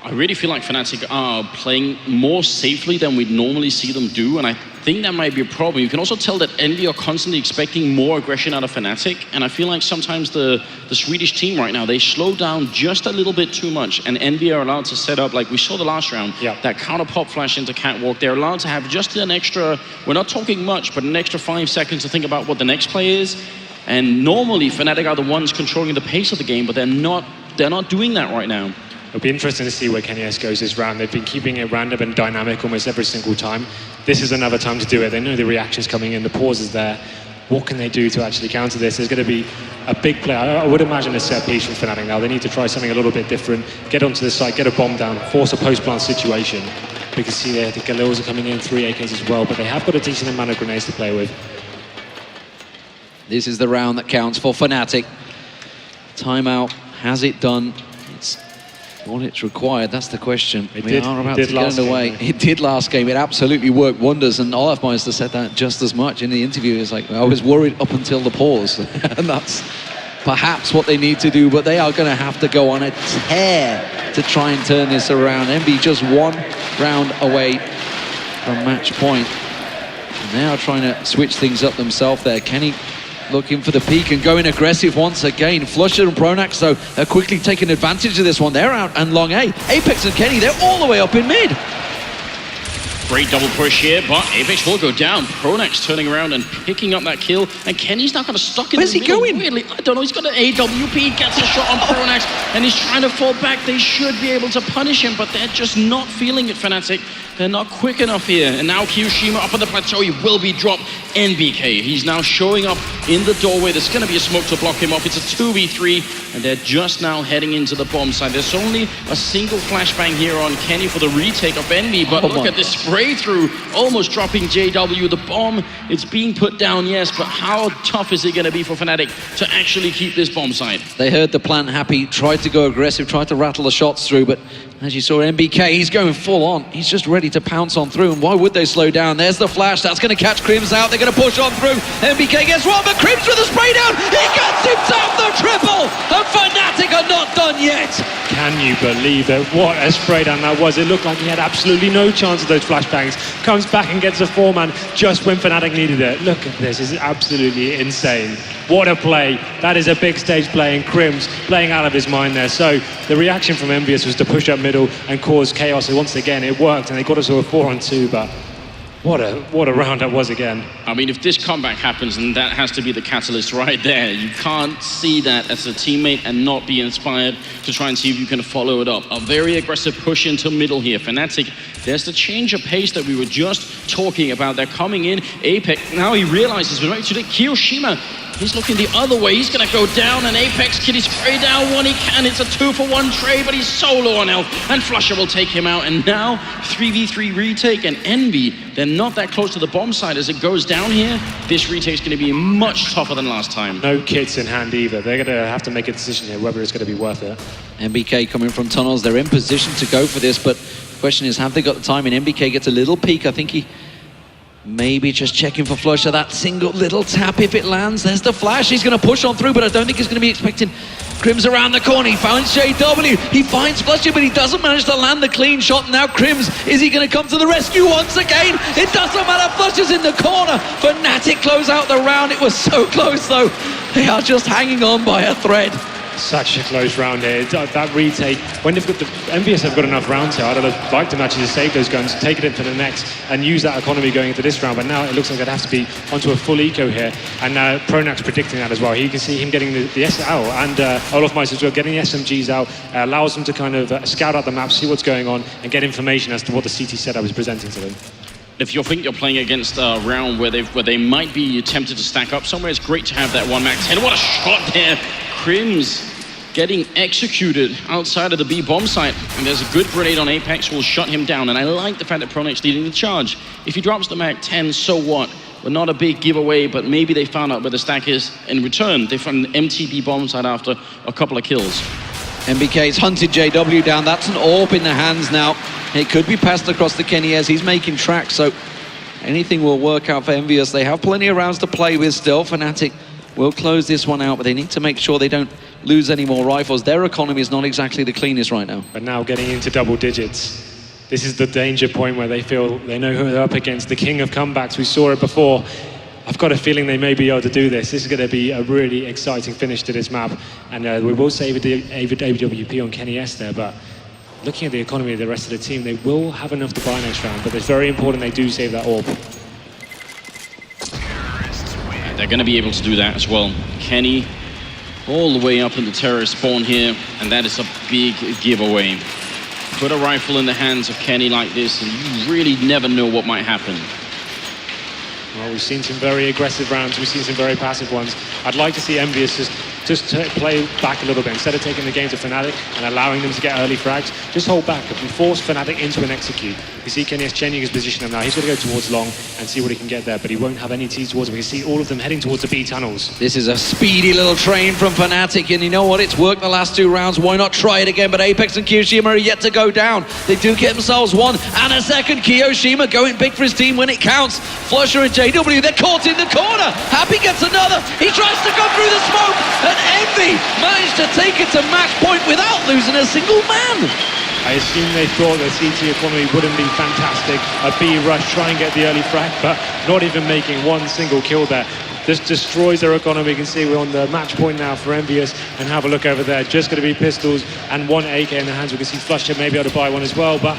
I really feel like Fnatic are playing more safely than we'd normally see them do, and I think that might be a problem. You can also tell that Envy are constantly expecting more aggression out of Fnatic, and I feel like sometimes the Swedish team right now, they slow down just a little bit too much, and Envy are allowed to set up, like we saw the last round, that counter pop flash into Catwalk. They're allowed to have just an extra, we're not talking much, but an extra 5 seconds to think about what the next play is. And normally Fnatic are the ones controlling the pace of the game, but they're not doing that right now. It'll be interesting to see where KNS goes this round. They've been keeping it random and dynamic almost every single time. This is another time to do it. They know the reaction's coming in, the pause is there. What can they do to actually counter this? There's going to be a big play. I would imagine a set piece from Fnatic now. They need to try something a little bit different, get onto the site, get a bomb down, force a post-plant situation. We can see there the Galils are coming in, 3 AKs as well, but they have got a decent amount of grenades to play with. This is the round that counts for Fnatic. Timeout, has it done? It's what it's required, that's the question. We are about to get away. It did last game. It absolutely worked wonders, and Olaf Meister said that just as much in the interview. It's like, I was worried up until the pause, and that's perhaps what they need to do, but they are going to have to go on a tear to try and turn this around. MB just 1 round away from match point. And they are trying to switch things up themselves there. Kenny looking for the peak and going aggressive once again. Flusha and Pronax, though, are quickly taking advantage of this one. They're out and long A. Apex and Kenny, they're all the way up in mid. Great double push here, but Apex will go down. Pronax turning around and picking up that kill, and Kenny's now kind of stuck in the middle. Where's he going? Weirdly, I don't know, he's got an AWP, gets a shot on Pronax, and he's trying to fall back. They should be able to punish him, but they're just not feeling it, Fnatic. They're not quick enough here. And now Kiyoshima up on the plateau, he will be dropped. NBK, he's now showing up in the doorway. There's going to be a smoke to block him off. It's a 2v3, and they're just now heading into the bomb side. There's only a single flashbang here on Kenny for the retake of Envy, but look at this spray through, almost dropping JW. The bomb, it's being put down, yes, but how tough is it going to be for Fnatic to actually keep this bomb side? They heard the plan happy, tried to go aggressive, tried to rattle the shots through, but as you saw, MBK, he's going full on. He's just ready to pounce on through, and why would they slow down? There's the flash, that's going to catch Crims out. They're going to push on through. MBK gets one, but Crims with a spray down. He gets himself the triple, and Fnatic are not done yet. Can you believe it? What a spray down that was. It looked like he had absolutely no chance of those flashbangs. Comes back and gets a 4-man just when Fnatic needed it. Look at this, it's absolutely insane. What a play. That is a big stage play, and Crims playing out of his mind there. So the reaction from Envyus was to push up middle and cause chaos. And once again, it worked, and they got us to a 4-on-2, but what a round that was again. I mean, if this comeback happens, then that has to be the catalyst right there. You can't see that as a teammate and not be inspired to try and see if you can follow it up. A very aggressive push into middle here. Fnatic, there's the change of pace that we were just talking about. They're coming in. Apex, now he realizes we're ready to do Kiyoshima. He's looking the other way. He's going to go down, and Apex Kitty spray down one he can. It's a 2-for-1 trade, but he's so low on health, and Flusha will take him out. And now 3v3 retake, and Envy, they're not that close to the bomb side. As it goes down here, this retake's going to be much tougher than last time. No kits in hand either. They're going to have to make a decision here whether it's going to be worth it. MBK coming from tunnels. They're in position to go for this, but the question is, have they got the time? And MBK gets a little peek. I think he maybe just checking for Flusha. That single little tap, if it lands, there's the flash. He's going to push on through, but I don't think he's going to be expecting Crims around the corner. He finds JW. He finds Flusha, but he doesn't manage to land the clean shot. And now Crims, is he going to come to the rescue once again? It doesn't matter. Flusha's in the corner. Fnatic close out the round. It was so close, though. They are just hanging on by a thread. Such a close round here. That retake, when they've got the Envyus have got enough rounds here, I'd have liked them actually to save those guns, take it into the next, and use that economy going into this round. But now it looks like they'd have to be onto a full eco here. And Pronax predicting that as well. You can see him getting the SL and Olaf Meister as well, getting the SMGs out, allows them to kind of scout out the map, see what's going on, and get information as to what the CT setup is presenting to them. If you think you're playing against a round where they might be tempted to stack up somewhere, it's great to have that 1 max 10. What a shot there! Crims getting executed outside of the B bomb site, and there's a good grenade on Apex, will shut him down. And I like the fact that Pronex leading the charge. If he drops the mag 10, so what? But not a big giveaway, but maybe they found out where the stack is. In return, they found an empty B bomb site after a couple of kills. NBK's hunted JW down. That's an AWP in the hands now. It could be passed across to Kenny as he's making tracks, so anything will work out for Envyus. They have plenty of rounds to play with still. Fnatic will close this one out, but they need to make sure they don't lose any more rifles. Their economy is not exactly the cleanest right now. But now getting into double digits. This is the danger point where they feel they know who they're up against. The king of comebacks, we saw it before. I've got a feeling they may be able to do this. This is going to be a really exciting finish to this map. And we will save the AWP on Kenny S there, but looking at the economy of the rest of the team, they will have enough to buy next round, but it's very important they do save that AWP. They're going to be able to do that as well. Kenny all the way up in the terrorist spawn here, and that is a big giveaway. Put a rifle in the hands of Kenny like this, and you really never know what might happen. Well, we've seen some very aggressive rounds, we've seen some very passive ones. I'd like to see Envyus just play back a little bit. Instead of taking the game to Fnatic and allowing them to get early frags, just hold back. If we force Fnatic into an execute, you see Kenny is changing his position now. He's going to go towards long and see what he can get there, but he won't have any T's towards him. We can see all of them heading towards the B tunnels. This is a speedy little train from Fnatic, and you know what? It's worked the last 2 rounds. Why not try it again? But Apex and Kiyoshima are yet to go down. They do get themselves 1 and a second. Kiyoshima going big for his team when it counts. Flusher and JW, they're caught in the corner. Happy gets another. He tries to go through the smoke, and Envy managed to take it to match point without losing a single man. I assume they thought the CT economy wouldn't be fantastic. A B rush, try and get the early frag, but not even making 1 single kill there. This destroys their economy. You can see we're on the match point now for Envyus, and have a look over there. Just going to be pistols and 1 AK in the hands. We can see Flusher maybe able to buy 1 as well, but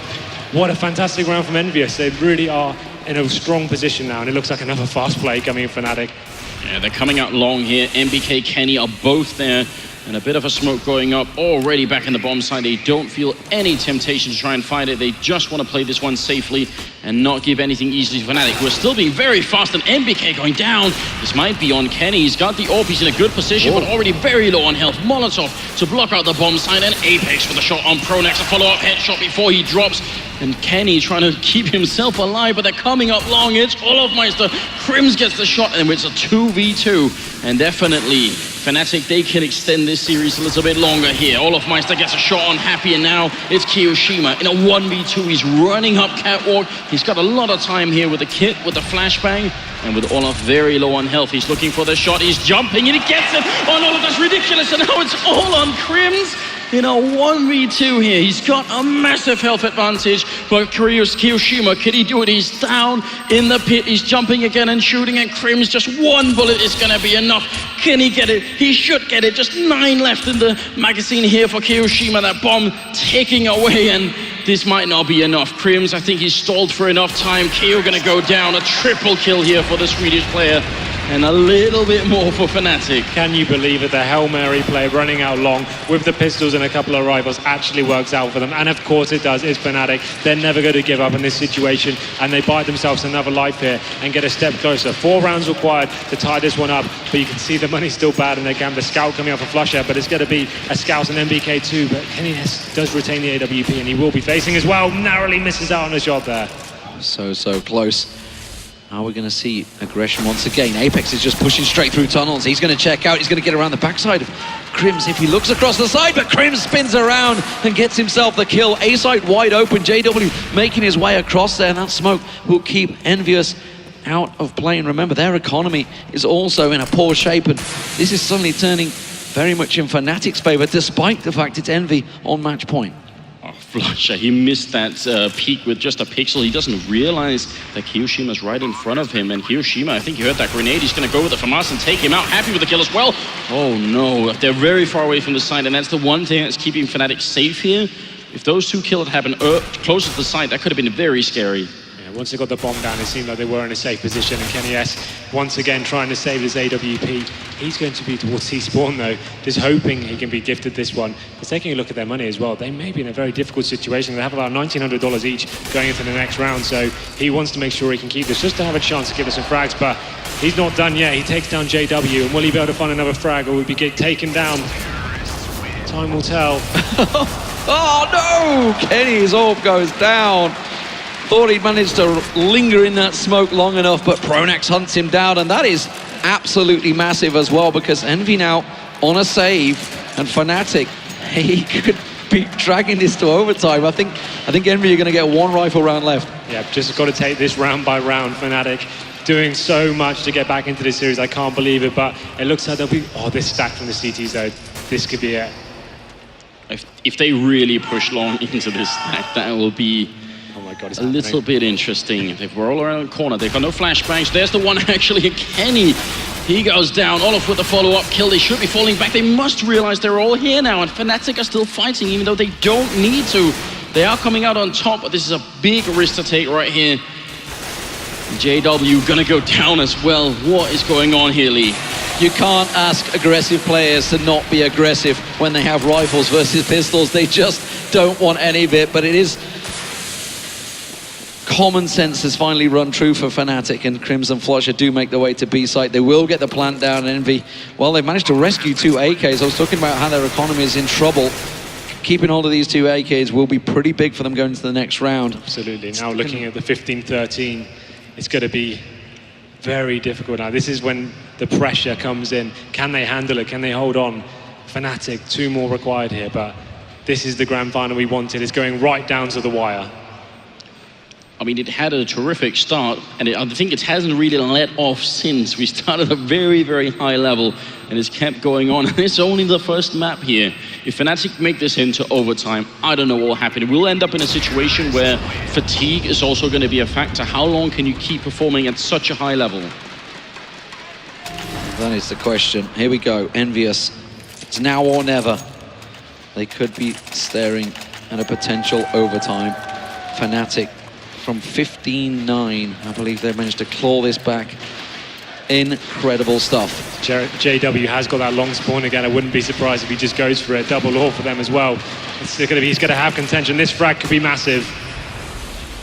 what a fantastic round from Envyus. They really are in a strong position now, and it looks like another fast play coming in Fnatic. Yeah, they're coming out long here. NBK, Kenny are both there, and a bit of a smoke going up already back in the bomb site. They don't feel any temptation to try and fight it. They just want to play this one safely and not give anything easily to Fnatic, who are still being very fast, and NBK going down. This might be on Kenny. He's got the AWP. He's in a good position, but already very low on health. Molotov to block out the bomb site, and Apex with a shot on Pronex. A follow-up headshot before he drops. And Kenny trying to keep himself alive, but they're coming up long. It's Olofmeister. Crims gets the shot, and it's a 2v2. And definitely, Fnatic, they can extend this series a little bit longer here. Olofmeister gets a shot on Happy, and now it's Kiyoshima in a 1v2. He's running up catwalk. He's got a lot of time here with the kit, with the flashbang, and with Olof very low on health. He's looking for the shot. He's jumping, and he gets it. Oh no, that's ridiculous. And now it's all on Crims. In a 1v2 here, he's got a massive health advantage, but Kiyoshima, can he do it? He's down in the pit, he's jumping again and shooting, and Crims, just 1 bullet is gonna be enough. Can he get it? He should get it. Just 9 left in the magazine here for Kiyoshima. That bomb taking away, and this might not be enough. Crims, I think he's stalled for enough time. Kiyo gonna go down. A triple kill here for the Swedish player. And a little bit more for Fnatic. Can you believe it? The Hail Mary play running out long with the pistols and a couple of rifles actually works out for them. And of course it does. It's Fnatic. They're never going to give up in this situation. And they buy themselves another life here and get a step closer. 4 rounds required to tie this one up. But you can see the money's still bad in their game. The Scout coming off a Flusher, but it's going to be a Scout and NBK too. But Kenny does retain the AWP, and he will be facing as well. Narrowly misses out on a shot there. So close. Now we're going to see aggression once again. Apex is just pushing straight through tunnels. He's going to check out. He's going to get around the backside of Crims if he looks across the side, but Crims spins around and gets himself the kill. A site wide open. JW making his way across there, and that smoke will keep Envyus out of play. And remember, their economy is also in a poor shape, and this is suddenly turning very much in Fnatic's favor, despite the fact it's Envy on match point. Flusher, he missed that peek with just a pixel. He doesn't realize that Kiyoshima's right in front of him. And Kiyoshima, I think you heard that grenade. He's going to go with the FAMAS and take him out. Happy with the kill as well. Oh no, they're very far away from the site. And that's the one thing that's keeping Fnatic safe here. If those 2 kills had happened closer to the site, that could have been very scary. Yeah, Once they got the bomb down, it seemed like they were in a safe position, and Kenny S once again trying to save his AWP. He's going to be towards C-Spawn though, just hoping he can be gifted this one. But taking a look at their money as well, they may be in a very difficult situation. They have about $1,900 each going into the next round, so he wants to make sure he can keep this just to have a chance to give us some frags, but he's not done yet. He takes down JW, and will he be able to find another frag, or will he get taken down? Time will tell. Oh no! Kenny's orb goes down. Thought he'd managed to linger in that smoke long enough, but Pronax hunts him down, and that is absolutely massive as well, because Envy now on a save, and Fnatic, he could be dragging this to overtime. I think Envy are going to get one rifle round left. Yeah, just got to take this round by round. Fnatic doing so much to get back into this series. I can't believe it, but it looks like they'll be... Oh, this stack from the CTs though. This could be it. If they really push long into this stack, that will be oh my God, a little bit interesting. They were all around the corner. They've got no flashbangs. There's the one actually, Kenny. He goes down. Olaf with the follow-up kill. They should be falling back. They must realize they're all here now, and Fnatic are still fighting, even though they don't need to. They are coming out on top, but this is a big risk to take right here. JW gonna go down as well. What is going on here, Lee? You can't ask aggressive players to not be aggressive when they have rifles versus pistols. They just don't want any of it, but it is... Common sense has finally run true for Fnatic, and Crimson Flusher do make their way to B site. They will get the plant down, and Envy, well, they've managed to rescue 2 AKs. I was talking about how their economy is in trouble. Keeping hold of these 2 AKs will be pretty big for them going to the next round. Absolutely. Now looking at the 15-13, it's going to be very difficult now. This is when the pressure comes in. Can they handle it? Can they hold on? Fnatic, 2 more required here, but this is the grand final we wanted. It's going right down to the wire. I mean, it had a terrific start, and I think it hasn't really let off since. We started at a very, very high level, and it's kept going on. And it's only the first map here. If Fnatic make this into overtime, I don't know what will happen. We'll end up in a situation where fatigue is also going to be a factor. How long can you keep performing at such a high level? That is the question. Here we go. Envyus. It's now or never. They could be staring at a potential overtime. Fnatic from 15-9. I believe they've managed to claw this back. Incredible stuff. JW has got that long spawn again. I wouldn't be surprised if he just goes for a double ore for them as well. He's going to have contention. This frag could be massive.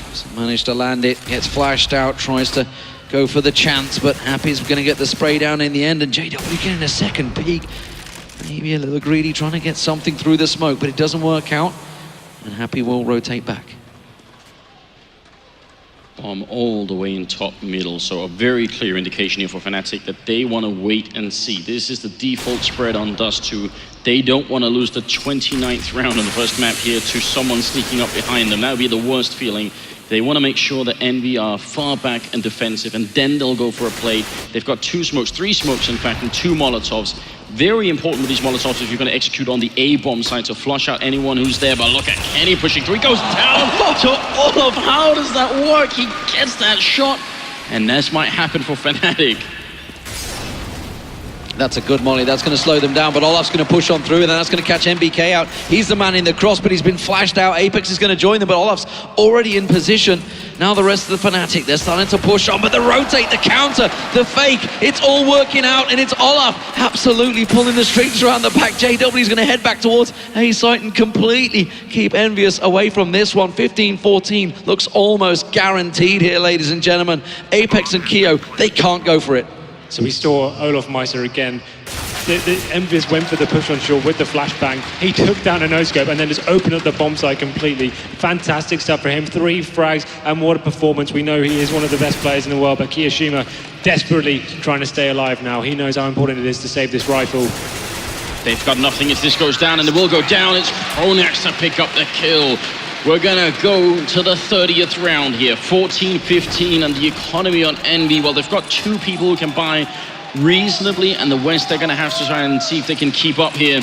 Doesn't manage to land it. Gets flashed out. Tries to go for the chance, but Happy's going to get the spray down in the end, and JW getting a second peek. Maybe a little greedy, trying to get something through the smoke, but it doesn't work out, and Happy will rotate back. Bomb all the way in top middle, so a very clear indication here for Fnatic that they want to wait and see. This is the default spread on Dust2. They don't want to lose the 29th round on the first map here to someone sneaking up behind them. That would be the worst feeling. They want to make sure that Envy are far back and defensive, and then they'll go for a play. They've got 2 smokes, 3 smokes in fact, and 2 Molotovs. Very important with these Molotovs if you're going to execute on the A-bomb side to flush out anyone who's there. But look at Kenny pushing through. He goes down to Olaf. How does that work? He gets that shot, and this might happen for Fnatic. That's a good molly. That's going to slow them down, but Olaf's going to push on through, and then that's going to catch MBK out. He's the man in the cross, but he's been flashed out. Apex is going to join them, but Olaf's already in position. Now the rest of the Fnatic, they're starting to push on, but the rotate, the counter, the fake, it's all working out, and it's Olaf absolutely pulling the strings around the back. JW's going to head back towards A site and completely keep Envyus away from this one. 15-14 looks almost guaranteed here, ladies and gentlemen. Apex and Keo, they can't go for it. So we saw Olaf Meiser again. The Envyus went for the push on shore with the flashbang. He took down a no-scope and then just opened up the bomb site completely. Fantastic stuff for him. 3 frags, and what a performance. We know he is one of the best players in the world, but Kiyoshima desperately trying to stay alive now. He knows how important it is to save this rifle. They've got nothing if this goes down, and they will go down. It's Pronax to pick up the kill. We're gonna go to the 30th round here. 14-15, and the economy on Envy, well, they've got 2 people who can buy reasonably, and the West, they're gonna have to try and see if they can keep up here.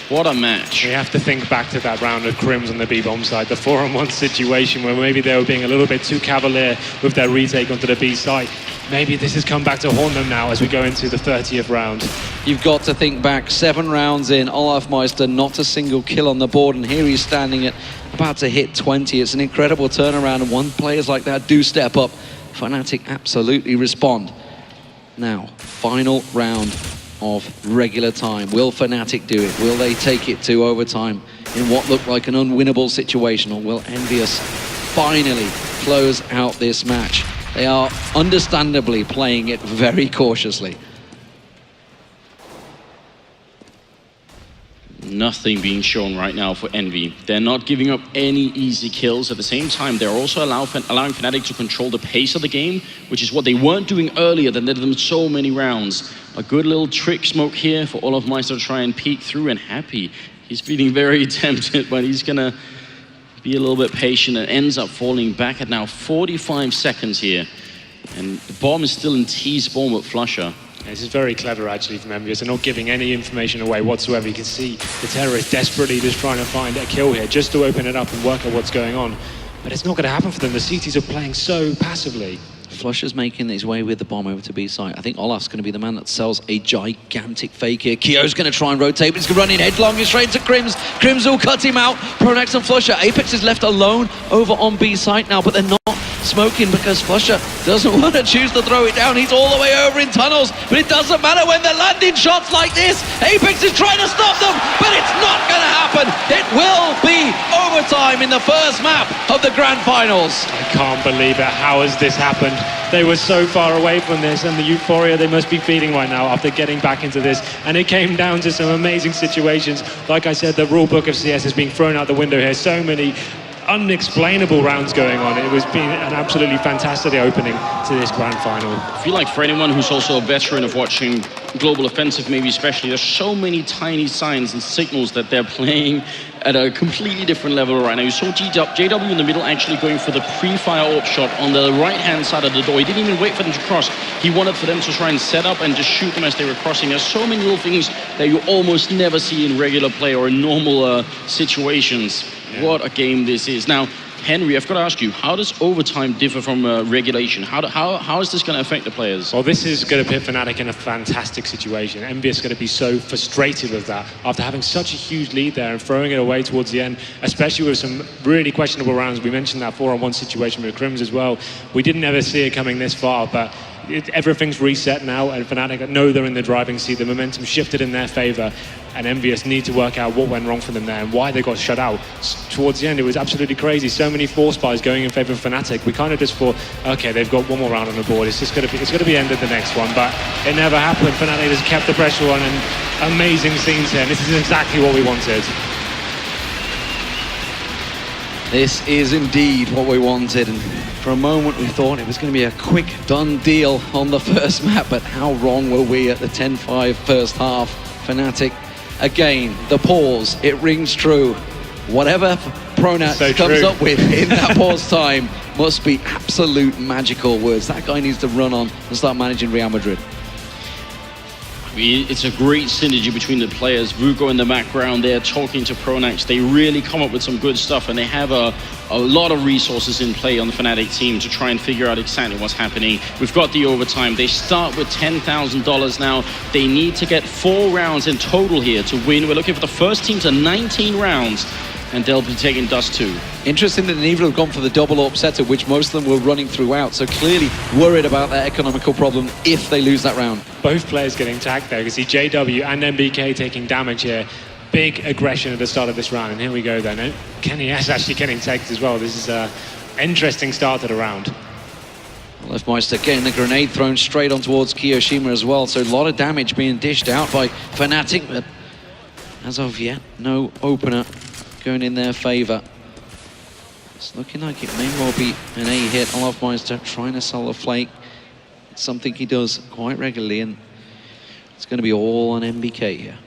What a match. We have to think back to that round of Crims on the B-bomb side, the 4-on-1 situation where maybe they were being a little bit too cavalier with their retake onto the B side. Maybe this has come back to haunt them now as we go into the 30th round. You've got to think back, 7 rounds in, Olaf Meister, not a single kill on the board, and here he's standing at about to hit 20. It's an incredible turnaround, and when players like that do step up, Fnatic absolutely respond. Now, final round of regular time. Will Fnatic do it? Will they take it to overtime in what looked like an unwinnable situation, or will Envyus finally close out this match? They are understandably playing it very cautiously. Nothing being shown right now for Envy. They're not giving up any easy kills. At the same time, they're also allowing Fnatic to control the pace of the game, which is what they weren't doing earlier that led them so many rounds. A good little trick smoke here for all of Meister to try and peek through, and Happy, he's feeling very tempted, but he's gonna be a little bit patient and ends up falling back at now 45 seconds here. And the bomb is still in T's spawn with Flusher. This is very clever actually from Envyus. They're not giving any information away whatsoever. You can see the terrorists desperately just trying to find a kill here just to open it up and work out what's going on. But it's not going to happen for them. The CTs are playing so passively. Flusher's making his way with the bomb over to B site. I think Olaf's going to be the man that sells a gigantic fake here. Kyo's going to try and rotate, but he's going to run in headlong straight into Crims. Crims will cut him out. Pronax and Flusher. Apex is left alone over on B site now, but they're not smoking because Flusher doesn't want to choose to throw it down. He's all the way over in tunnels, but it doesn't matter when they're landing shots like this. Apex is trying to stop them, but it's not going to happen. It will be overtime in the first map of the grand finals. I can't believe it. How has this happened? They were so far away from this, and the euphoria they must be feeling right now after getting back into this. And it came down to some amazing situations. Like I said, the rule book of CS is being thrown out the window here. So many unexplainable rounds going on. It was been an absolutely fantastic opening to this grand final. I feel like for anyone who's also a veteran of watching Global Offensive, maybe especially, there's so many tiny signs and signals that they're playing at a completely different level right now. You saw JW in the middle actually going for the pre-fire AWP shot on the right-hand side of the door. He didn't even wait for them to cross. He wanted for them to try and set up and just shoot them as they were crossing. There's so many little things that you almost never see in regular play or in normal situations. Yeah. What a game this is. Now, Henry, I've got to ask you, how does overtime differ from regulation? How is this going to affect the players? Well, this is going to put Fnatic in a fantastic situation. Envyus is going to be so frustrated with that after having such a huge lead there and throwing it away towards the end, especially with some really questionable rounds. We mentioned that 4-on-1 situation with Crims as well. We didn't ever see it coming this far, but everything's reset now, and Fnatic know they're in the driving seat. The momentum shifted in their favor, and Envyus need to work out what went wrong for them there and why they got shut out. Towards the end, it was absolutely crazy. So many force buys going in favor of Fnatic. We kind of just thought, okay, they've got one more round on the board. It's just going to be ended the next one, but it never happened. Fnatic just kept the pressure on, and amazing scenes here. And this is exactly what we wanted. This is indeed what we wanted, and for a moment we thought it was going to be a quick done deal on the first map, but how wrong were we at the 10-5 first half. Fnatic, again, the pause, it rings true. Whatever Pronax comes up with in that pause time must be absolute magical words. That guy needs to run on and start managing Real Madrid. I mean, it's a great synergy between the players. Vugo in the background there talking to Pronax. They really come up with some good stuff, and they have a lot of resources in play on the Fnatic team to try and figure out exactly what's happening. We've got the overtime. They start with $10,000 now. They need to get 4 rounds in total here to win. We're looking for the first team to 19 rounds, and they'll be taking Dust2. Interesting that neither have gone for the double AWP setup, which most of them were running throughout, so clearly worried about that economical problem if they lose that round. Both players getting tagged there. You can see JW and MBK taking damage here. Big aggression at the start of this round, and here we go then. Kenny S actually getting tagged as well. This is an interesting start to the round. Leftmeister getting the grenade thrown straight on towards Kiyoshima as well, so a lot of damage being dished out by Fnatic, but as of yet, no opener going in their favor. It's looking like it may well be an A hit. Leftmeister trying to sell the flake. It's something he does quite regularly, and it's going to be all on MBK here.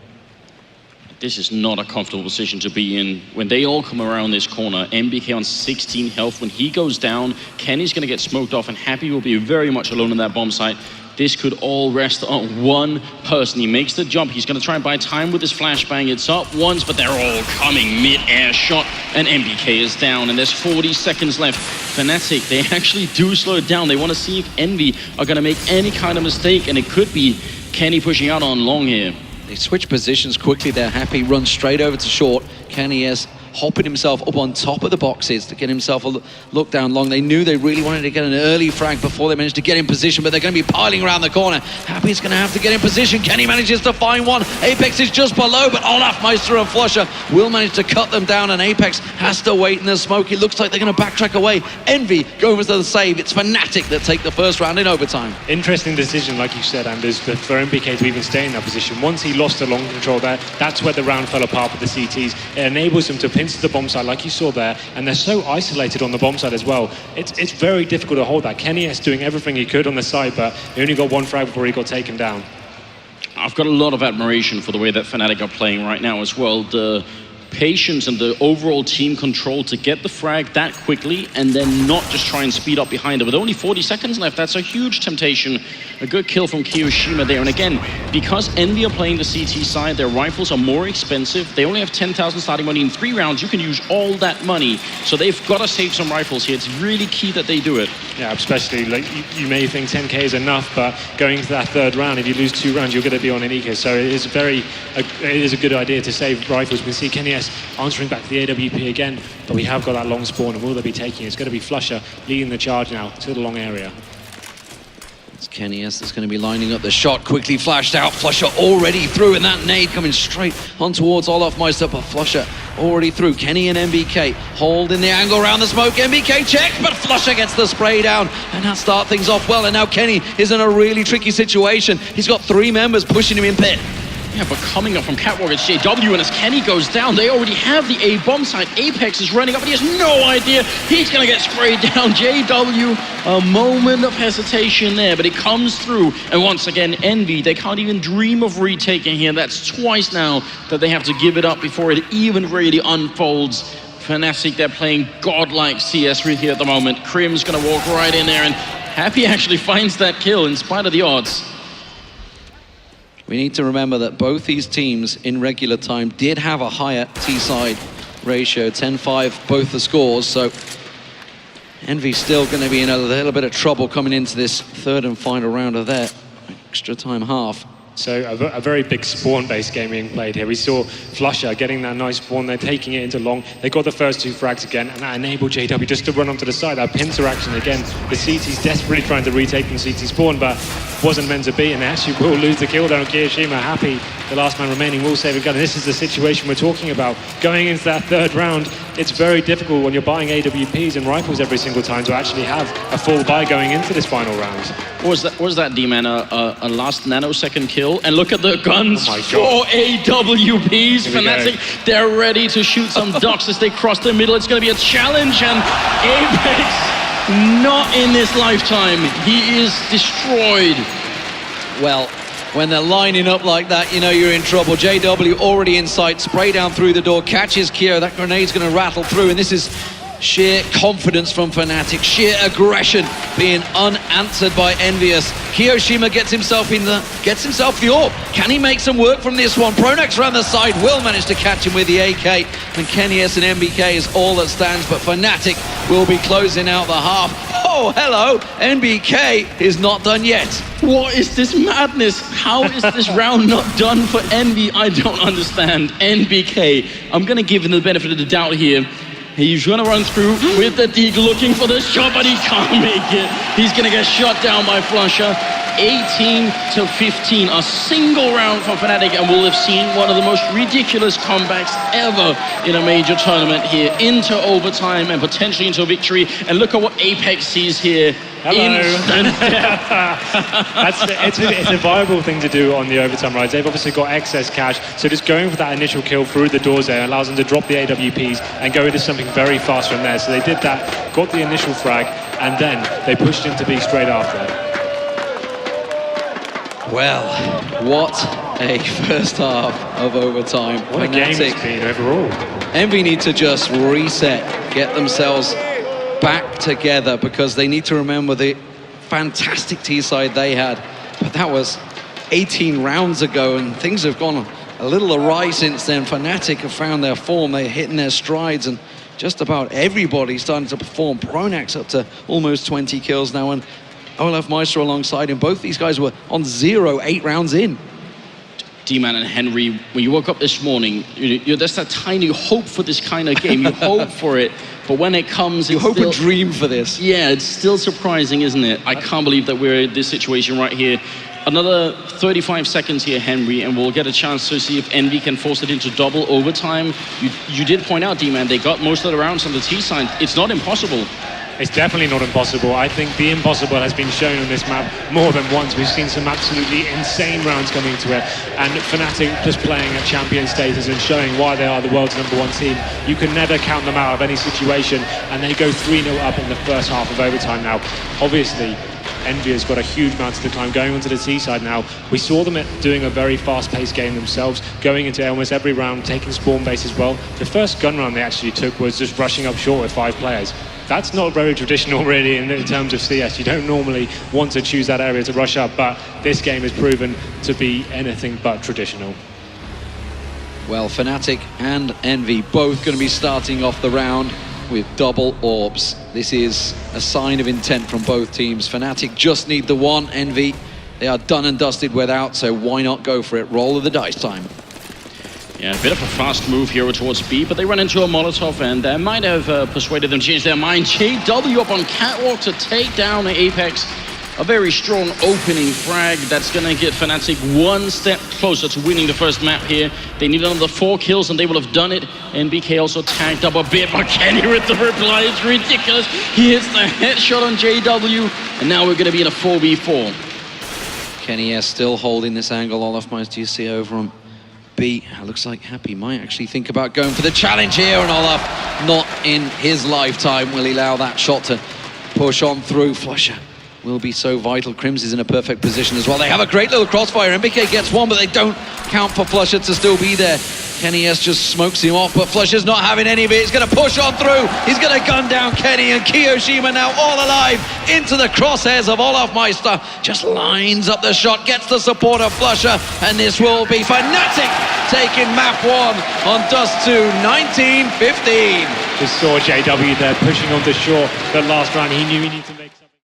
This is not a comfortable position to be in. When they all come around this corner, MBK on 16 health. When he goes down, Kenny's going to get smoked off, and Happy will be very much alone in that bomb site. This could all rest on one person. He makes the jump. He's going to try and buy time with his flashbang. It's up once, but they're all coming mid-air shot, and MBK is down, and there's 40 seconds left. Fnatic, they actually do slow it down. They want to see if Envy are going to make any kind of mistake, and it could be Kenny pushing out on long here. They switch positions quickly. They're Happy, run straight over to short. Kenny S hopping himself up on top of the boxes to get himself a look down long. They knew they really wanted to get an early frag before they managed to get in position, but they're going to be piling around the corner. Happy's going to have to get in position. Kenny manages to find one. Apex is just below, but Olaf, Meister and Flusher will manage to cut them down, and Apex has to wait in the smoke. It looks like they're going to backtrack away. Envy going for the save. It's Fnatic that take the first round in overtime. Interesting decision, like you said, Anders, for NBK to even stay in that position. Once he lost the long control there, that's where the round fell apart with the CTs. It enables them to pinch to the bomb side, like you saw there, and they're so isolated on the bomb side as well. It's very difficult to hold that. Kenny is doing everything he could on the side, but he only got one frag before he got taken down. I've got a lot of admiration for the way that Fnatic are playing right now as well. The patience and the overall team control to get the frag that quickly and then not just try and speed up behind it. With only 40 seconds left, that's a huge temptation. A good kill from Kiyoshima there. And again, because Envy are playing the CT side, their rifles are more expensive. They only have 10,000 starting money in 3 rounds. You can use all that money. So they've got to save some rifles here. It's really key that they do it. Yeah, especially, like, you may think 10k is enough, but going into that third round, if you lose 2 rounds, you're going to be on an eco. So it is a good idea to save rifles. We can see Kenny S answering back to the AWP again, but we have got that long spawn, and will they be taking it? It's going to be Flusher leading the charge now to the long area. It's Kenny S that's going to be lining up the shot, quickly flashed out. Flusher already through, and that nade coming straight on towards Olaf Meister, but Flusher already through. Kenny and MBK holding the angle around the smoke. MBK checks, but Flusher gets the spray down, and that start things off well. And now Kenny is in a really tricky situation. He's got 3 members pushing him in pit. Yeah, but coming up from Catwalk, it's JW, and as Kenny goes down, they already have the A bomb site. Apex is running up, and he has no idea he's going to get sprayed down. JW, a moment of hesitation there, but it comes through. And once again, Envy, they can't even dream of retaking here. That's twice now that they have to give it up before it even really unfolds. Fnatic, they're playing godlike CS here at the moment. Crim's going to walk right in there, and Happy actually finds that kill in spite of the odds. We need to remember that both these teams in regular time did have a higher T-side ratio, 10-5, both the scores, so Envy's still going to be in a little bit of trouble coming into this third and final round of their extra time half. So a very big spawn-based game being played here. We saw Flusher getting that nice spawn, they're taking it into long. They got the first 2 frags again, and that enabled JW just to run onto the side. That pincer action again. The CT's desperately trying to retake from CT spawn, but wasn't meant to be, and they actually will lose the kill there on Kiyoshima. Happy, the last man remaining, will save a gun. And this is the situation we're talking about. Going into that third round, it's very difficult when you're buying AWPs and rifles every single time to actually have a full buy going into this final round. Was that D-Man a last nanosecond kill? And look at the guns for AWPs. Fnatic, they're ready to shoot some ducks as they cross the middle. It's going to be a challenge, and Apex, not in this lifetime. He is destroyed. Well, when they're lining up like that, you know you're in trouble. JW already in sight, spray down through the door, catches Kyo. That grenade's going to rattle through, and this is sheer confidence from Fnatic, sheer aggression being unanswered by Envyus. Kiyoshima gets himself the orb. Can he make some work from this one? Pronax around the side will manage to catch him with the AK, and Kenny S and MBK is all that stands, but Fnatic will be closing out the half. Oh, hello, NBK is not done yet. What is this madness? How is this round not done for Envy? I don't understand. NBK, I'm going to give him the benefit of the doubt here. He's going to run through with the Deke looking for the shot, but he can't make it. He's going to get shot down by Flusher. 18-15, a single round for Fnatic, and we'll have seen one of the most ridiculous comebacks ever in a major tournament here, into overtime and potentially into victory. And look at what Apex sees here. Hello. It's a viable thing to do on the overtime rides. They've obviously got excess cash, so just going for that initial kill through the doors there allows them to drop the AWPs and go into something very fast from there. So they did that, got the initial frag, and then they pushed into B straight after. Well, what a first half of overtime. What a game it's been overall. Envy need to just reset, get themselves back together, because they need to remember the fantastic T-side they had. But that was 18 rounds ago, and things have gone a little awry since then. Fnatic have found their form, they're hitting their strides, and just about everybody's starting to perform. Pronax up to almost 20 kills now, and Olaf Meister alongside him. Both these guys were on 0 8 rounds in. D-Man and Henry, when you woke up this morning, there's that tiny hope for this kind of game. You hope for it, but when it comes, You it's hope still, and dream for this. yeah, it's still surprising, isn't it? I can't believe that we're in this situation right here. Another 35 seconds here, Henry, and we'll get a chance to see if Envy can force it into double overtime. You did point out, D-Man, they got most of the rounds on the T side. It's not impossible. It's definitely not impossible. I think the impossible has been shown on this map more than once. We've seen some absolutely insane rounds coming to it, and Fnatic just playing at champion status and showing why they are the world's #1 team. You can never count them out of any situation, and they go 3-0 up in the first half of overtime now. Obviously, Envy has got a huge mountain to climb going onto the T side now. We saw them doing a very fast-paced game themselves, going into almost every round, taking spawn base as well. The first gun round they actually took was just rushing up short with 5 players. That's not very traditional, really, in terms of CS. You don't normally want to choose that area to rush up, but this game has proven to be anything but traditional. Well, Fnatic and Envy both going to be starting off the round with double orbs. This is a sign of intent from both teams. Fnatic just need the one. Envy, they are done and dusted without, so why not go for it? Roll of the dice time. Yeah, a bit of a fast move here towards B, but they run into a Molotov, and that might have persuaded them to change their mind. JW up on Catwalk to take down Apex. A very strong opening frag that's going to get Fnatic one step closer to winning the first map here. They need another 4 kills, and they will have done it. NBK also tagged up a bit, but Kenny with the reply is ridiculous. He hits the headshot on JW, and now we're going to be in a 4v4. Kenny S still holding this angle. Olaf do you see over on B. Looks like Happy might actually think about going for the challenge here, and Olaf, not in his lifetime will he allow that shot to push on through. Flusher will be so vital. Crims is in a perfect position as well. They have a great little crossfire. MBK gets one, but they don't count for Flusher to still be there. Kenny S just smokes him off, but Flusher's not having any of it. He's going to push on through. He's going to gun down Kenny, and Kiyoshima now all alive into the crosshairs of Olaf Meister. Just lines up the shot, gets the support of Flusher, and this will be Fnatic taking map 1 on Dust2, 19-15. Just saw JW there pushing on the shore the last round. He knew he needed to make